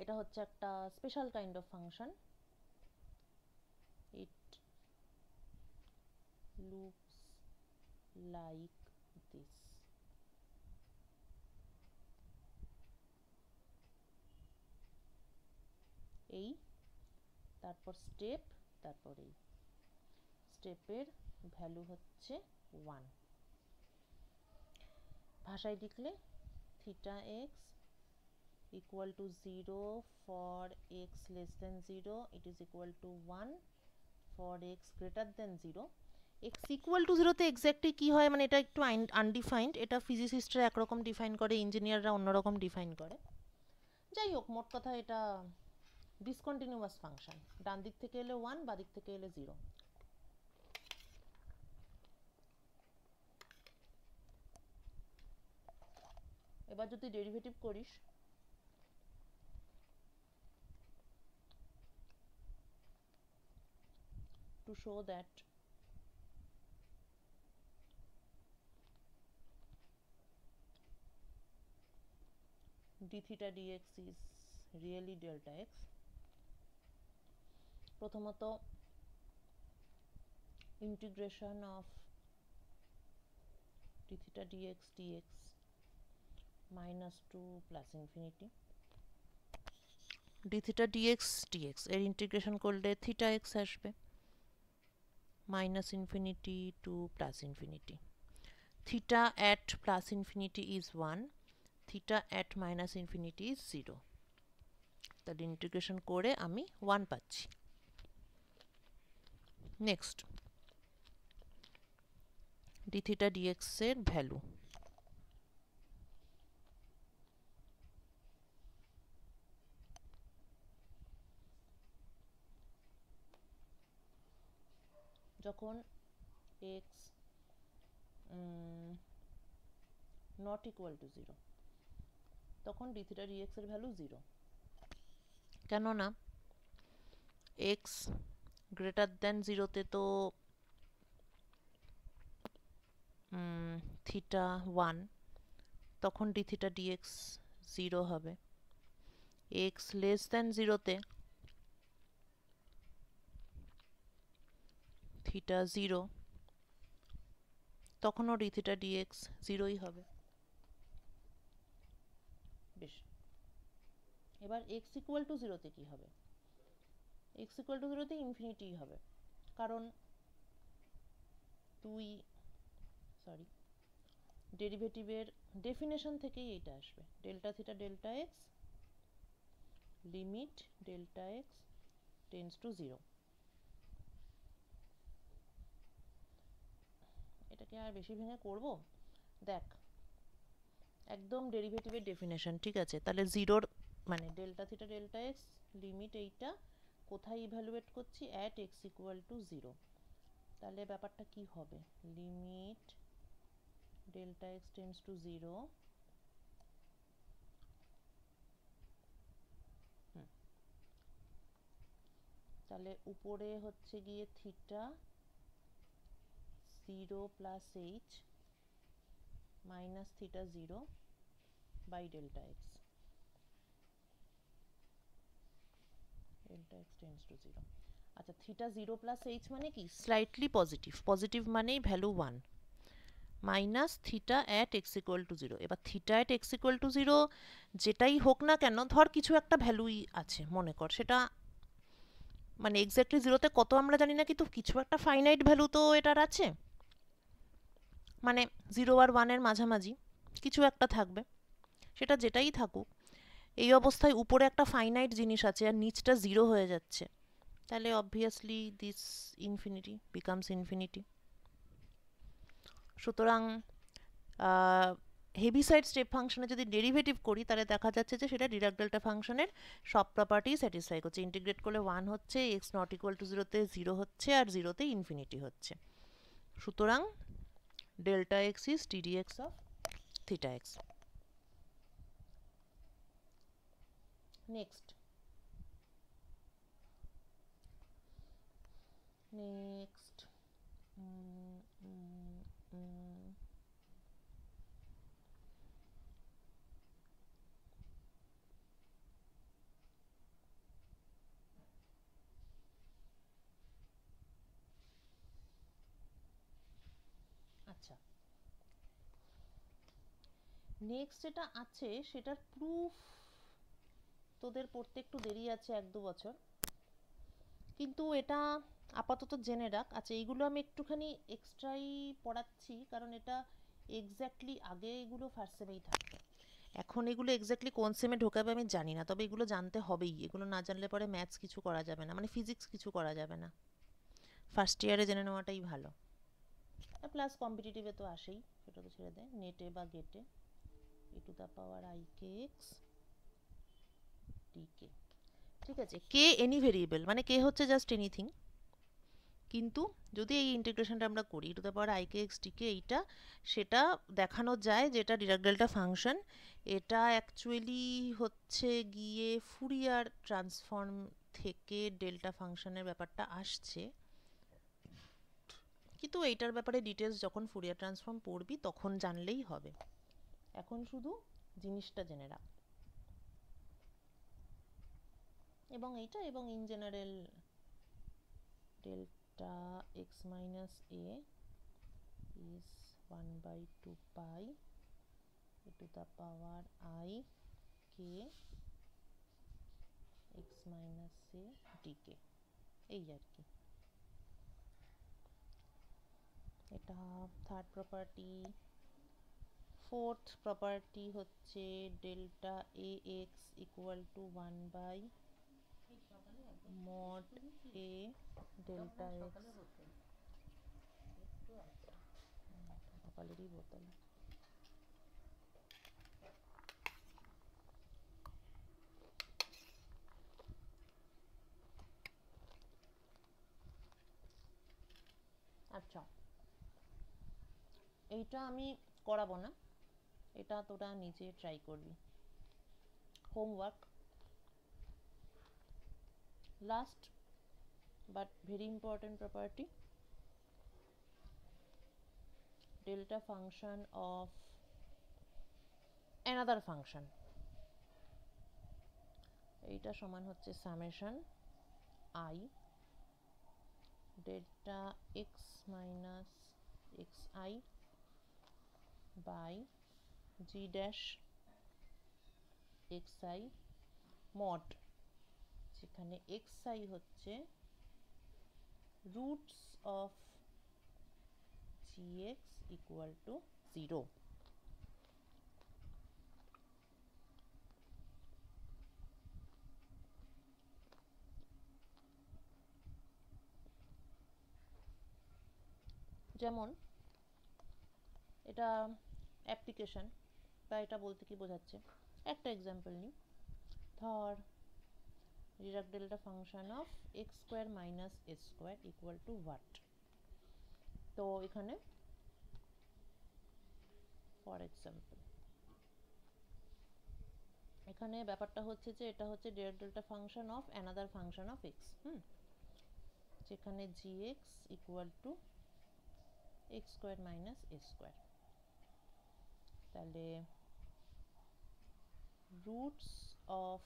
এটা হচ্ছে একটা special kind of function, it looks like this. এই তারপর step, তারপর এই স্টেপের ভ্যালু হচ্ছে 1, ভাষায় লিখলে theta x equal to 0 for x less than 0, it is equal to 1 for x greater than 0. x equal to 0 তে এক্স্যাক্টলি কি হয়, মানে এটা একটু আনডিফাইন্ড, এটা ফিজিসিস্টরা একরকম ডিফাইন করে, ইঞ্জিনিয়াররা অন্যরকম ডিফাইন করে। যাই হোক, মোট কথা এটা ডিসকন্টিনিউয়াস ফাংশন, ডান দিক থেকে এলে 1, বাঁ দিক থেকে এলে 0। এবার যদি ডেরিভেটিভ করিস, to show that d theta dx is really delta x, প্রথমত integration of d theta dx dx minus 2 plus infinity, d theta dx dx এর ইন্টিগ্রেশন করলে থিটা x আসবে, minus infinity to plus infinity. Theta at plus infinity is 1, theta at minus infinity is 0. তাহলে integration করে আমি 1 পাচ্ছি। Next d theta dx এর value, যখন x not equal to 0 তখন d theta dx এর ভ্যালু 0, কেননা x গ্রেটার দেন 0 তে তো থিটা 1, তখন d theta dx 0 হবে, x লেস দেন 0 তে থিটা 0, তখনও d theta dx 0ই হবে। বেশ, এবার x ইকুয়াল টু 0 তে কি হবে, x ইকুয়াল টু 0 তে ইনফিনিটি হবে, কারণ ডেরিভেটিভের ডেফিনেশন থেকেই এটা আসবে, delta theta delta x limit delta x tends to 0। এটাকে আর বেশি ভেঙে করব, দেখ একদম ডেরিভেটিভের ডেফিনেশন, ঠিক আছে, তাহলে 0 মানে delta theta delta x limit এইটা কোথায় ইভ্যালুয়েট করছি, অ্যাট এক্স ইকুয়াল টু 0, তাহলে ব্যাপারটা কি হবে, limit delta x tends to 0, তাহলে উপরে হচ্ছে গিয়ে theta 0 plus h minus theta 0 by delta x, delta x tends to 0। আচ্ছা, থিটা 0 প্লাস এইচ মানে কি, স্লাইটলি পজিটিভ, পজিটিভ মানেই value 1, minus theta at x equal to 0। এবার theta at x equal to 0 যেটাই হোক না কেন, ধর কিছু একটা ভ্যালুই আছে মনে কর, সেটা মানে এক্স্যাক্টলি 0তে কত আমরা জানি না, কিন্তু কিছু একটা ফাইনাইট ভ্যালু তো এটার আছে, মানে 0 আর 1 এর মাঝামাঝি কিছু একটা থাকবে, সেটা যেটাই থাকুক, এই অবস্থায় উপরে একটা ফাইনাইট জিনিস আছে আর নিচটা 0 হয়ে যাচ্ছে, তাহলে obviously this infinity becomes infinity. সুতরাং হেভিসাইড স্টেপ ফাংশনে যদি ডেরিভেটিভ করি তাহলে দেখা যাচ্ছে যে সেটা ডিরাক ডেল্টা ফাংশনের সব প্রপার্টি স্যাটিসফাই করছে। ইন্টিগ্রেট করলে 1 হচ্ছে, এক্স নট ইকুয়াল টু 0-তে 0 হচ্ছে, আর 0-তে ইনফিনিটি হচ্ছে। সুতরাং ডেল্টা এক্স ইজ টিডিএক্স of theta x. Next next আচ্ছা, নেক্সট যেটা আছে সেটার প্রুফ তোদের পড়তে একটু দেরি আছে, 1-2 বছর, কিন্তু এটা আপাতত জেনে রাখ। আচ্ছা, এইগুলো আমি একটুখানি এক্সট্রাই পড়াচ্ছি কারণ এটা এক্স্যাক্টলি আগে এগুলো ফার্স্ট সেমেই থাকতো, এখন এগুলো এক্স্যাক্টলি কোন সেমে ঢোকাবে আমি জানি না, তবে এগুলো জানতে হবেই। এগুলো না জানলে পরে ম্যাথস কিছু করা যাবে না, মানে ফিজিক্স কিছু করা যাবে না। ফার্স্ট ইয়ারে জেনে নেওয়াটাই ভালো। প্লাস কম্পিটিটিভে তো আসেই, সেটা তো ছেড়ে দেয়, নেটে বা গেটে e to the power i k x dk। ঠিক আছে, কে এনি ভেরিয়েবল, মানে কে হচ্ছে জাস্ট এনিথিং, কিন্তু যদি এই ইন্টিগ্রেশনটা আমরা করি e to the power i k x dk, এইটা সেটা দেখানো যায় যে এটা ডিরাক ডেল্টা ফাংশন। এটা অ্যাকচুয়ালি হচ্ছে গিয়ে ফুরিয়ার ট্রান্সফর্ম থেকে ডেল্টা ফাংশনের ব্যাপারটা আসছে, কিন্তু এইটার ব্যাপারে ডিটেলস যখন ফুরিয়ার ট্রান্সফর্ম পড়বি তখন জানলেই হবে, এখন শুধু জিনিসটা জেনে রাখ। এবং এইটা, এবং in general delta x minus A is 1/2 pi e to the power I k x minus a dk, এই আর কি। এটা থার্ড প্রপার্টি। ফোর্থ প্রপার্টি হচ্ছে delta a x equal to 1 mod a delta x. সকালেরই বোতল। আচ্ছা, এইটা আমি করাবো না, এটা তোরা নিজে ট্রাই করবি, homework. Last but very important property, delta function of another function, এইটা সমান হচ্ছে summation I delta x minus xi by g dash xi mod, যেখানে xi হচ্ছে roots of gx equal to 0। যেমন এটা অ্যাপ্লিকেশন, বা এটা বলতে কি বোঝাচ্ছে, একটা এক্সাম্পল নিই। ধর Dirac delta function of x square minus s square equal to what. তো এখানে ফর এক্সাম্পল এখানে ব্যাপারটা হচ্ছে যে এটা হচ্ছে Dirac delta function of another function of x, যেখানে g x equal to x square minus s square. তাহলে roots of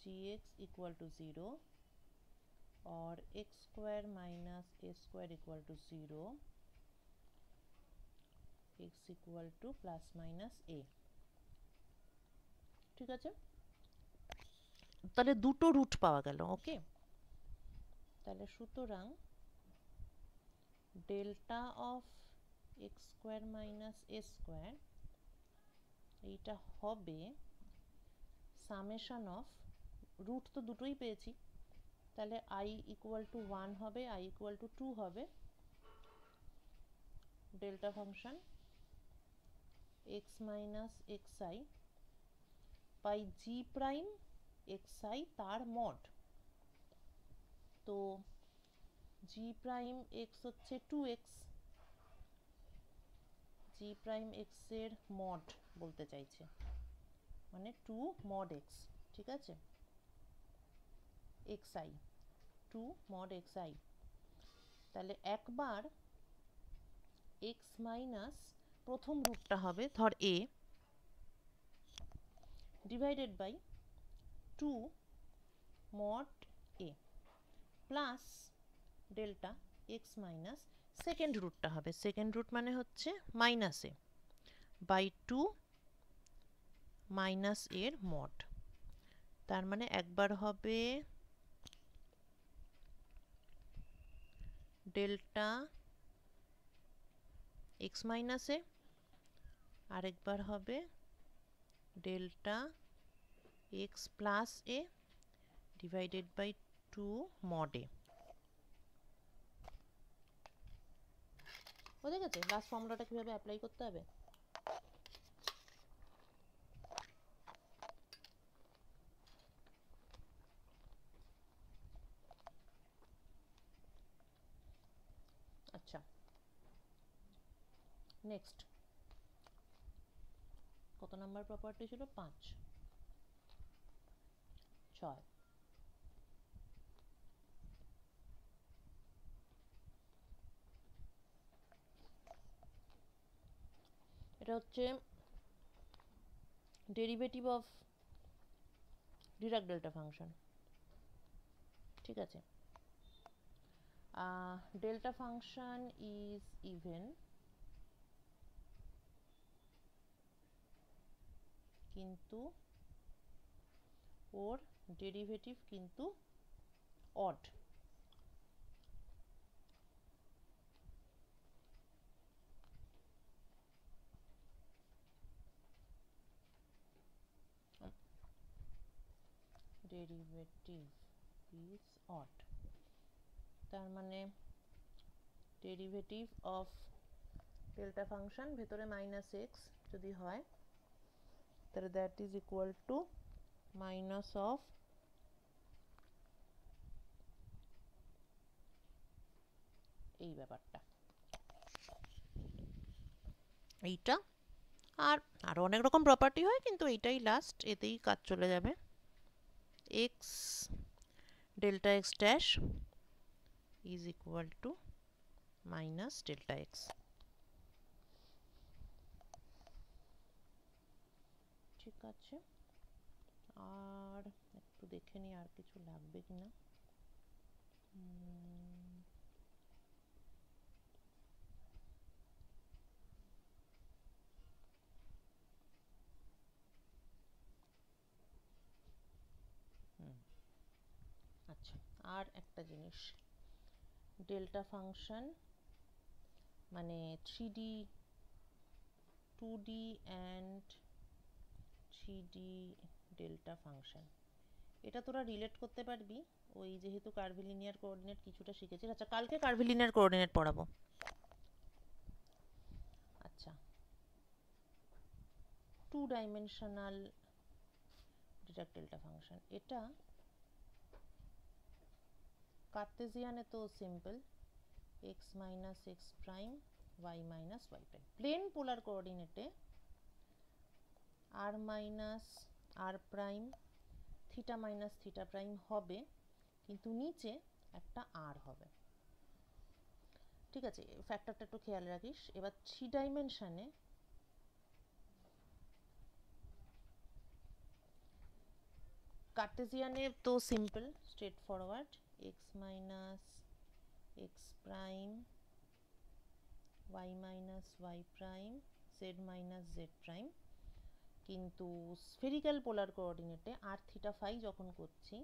gx equal to 0 or x square minus a square equal to 0, x equal to plus minus a। ঠিক আছে, তাহলে দুটো root পাওয়া গেল। ওকে, তাহলে সুতরাং delta of x square minus A square এইটা হবে সামেশন অফ, রুট তো দুটোই পেয়েছি, তাহলে i ইকুয়াল টু 1 হবে, i ইকুয়াল টু 2 হবে, delta function x minus x i by g prime x i তার মড। তো জি প্রাইম এক্স হচ্ছে 2x, জি প্রাইম এক্স এর মড বলতে চাইছে, মানে 2 mod x, ঠিক আছে, xi, 2 mod xi। তাহলে একবার x মাইনাস প্রথম রুটটা হবে ধর a divided by 2 mod a plus delta x minus second রুটটা হবে, সেকেন্ড রুট মানে হচ্ছে মাইনাস এ বাই 2 মাইনাস এর মড। তার মানে একবার হবে ডেল্টা এক্স মাইনাস এ, আরেকবার হবে delta x plus a divided by 2 mod a. বুঝে গেছে লাস্ট ফর্মুলাটা কিভাবে অ্যাপ্লাই করতে হবে? আচ্ছা, নেক্সট কত নাম্বার প্রপার্টি ছিল? 5, 6। এটা হচ্ছে derivative of Dirac delta function, ঠিক আছে। ডেল্টা ফাংশন ইজ ইভেন কিন্তু ওর ডেরিভেটিভ কিন্তু অড। ডেরিভেটিভ ইজ অড, তার মানে ডেরিভেটিভ অফ ডেল্টা ফাংশন ভেতরে মাইনাস এক্স যদি হয় তাহলে that is equal two minus of এই ব্যাপারটা, এইটা। আর আরও অনেক রকম প্রপার্টি হয় কিন্তু এইটাই লাস্ট, এতেই কাজ চলে যাবে। X delta x dash is equal two minus delta x. ঠিক আছে, আর একটু দেখে নিই আর কিছু লাগবে কিনা। আচ্ছা, আর একটা জিনিস, ডেল্টা ফাংশন মানে 3D 2D and 3D delta function, এটা তোরা রিলেট করতে পারবি ওই যেহেতু কার্ভিলিনিয়ার কোঅর্ডিনেট কিছুটা শিখেছিস। আচ্ছা, কালকে কার্ভিলিনিয়ার কোঅর্ডিনেট পড়াবো। আচ্ছা, 2 ডাইমেনশনাল ডিরাক ডেল্টা ফাংশন, এটা কার্তেসিয়ানে তো simple x minus x prime y minus y prime, plane polar কোঅর্ডিনেটে r minus r prime theta minus theta prime হবে কিন্তু নিচে একটা আর হবে, ঠিক আছে, ফ্যাক্টরটা একটু খেয়াল রাখিস। এবার 3 ডাইমেনশনে কার্টেসিয়ানে তো simple straightforward x minus x prime y minus y prime z minus z prime, কিন্তু স্ফেরিক্যাল পোলার কোঅর্ডিনেটে আর থিটা ফাই যখন করছি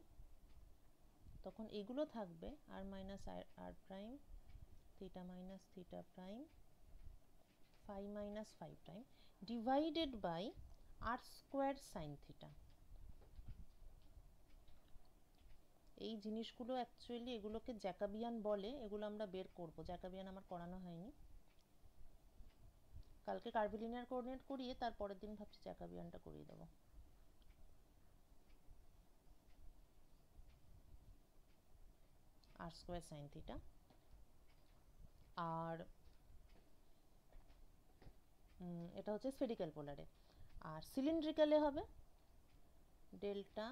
তখন এগুলো থাকবে r minus r prime theta minus theta prime phi minus phi prime divided by r square sine theta. এই জিনিসগুলো actually এগুলোকে জ্যাকাবিয়ান বলে, এগুলো আমরা বের করব, জ্যাকাবিয়ান আমার করানো হয়নি কালকে কার্ভিলিনিয়ার কোঅর্ডিনেট করিয়ে তার পরের দিন ভাবছি জ্যাকোবিয়ানটা করিয়ে দেবো। R square sine theta. আর এটা হচ্ছে স্ফেরিক্যাল পোলারে। আর সিলিন্ড্রিক্যালে হবে delta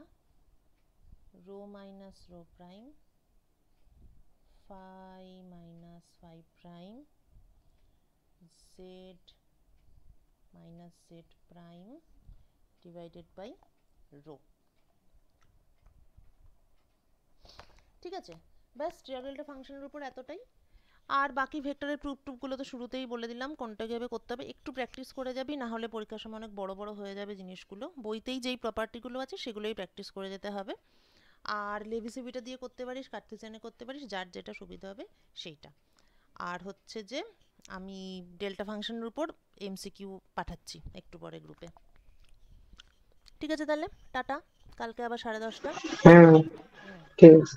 rho minus rho prime phi minus phi prime z minus z prime divided by rho. ঠিক আছে, ব্যাস ট্রিয়ার ডেল্টা ফাংশনের উপর এতটাই। আর বাকি ভেক্টরের প্রুফগুলো তো শুরুতেই বলে দিলাম কোনটা কীভাবে করতে হবে, একটু প্র্যাকটিস করে যাবি, না হলে পরীক্ষার সময় অনেক বড় বড় হয়ে যাবে জিনিসগুলো। বইতেই যেই প্রপার্টিগুলো আছে সেগুলোই প্র্যাকটিস করে যেতে হবে। আর লেভিসিভিটা দিয়ে করতে পারিস, কার্টেসিয়ানে করতে পারিস, যার যেটা সুবিধা হবে সেইটা। আর হচ্ছে যে আমি ডেল্টা ফাংশনের উপর এমসিকিউ পাঠাচ্ছি একটু পরে গ্রুপে। ঠিক আছে তাহলে টাটা, কালকে আবার 10:30। হ্যাঁ, ঠিক আছে।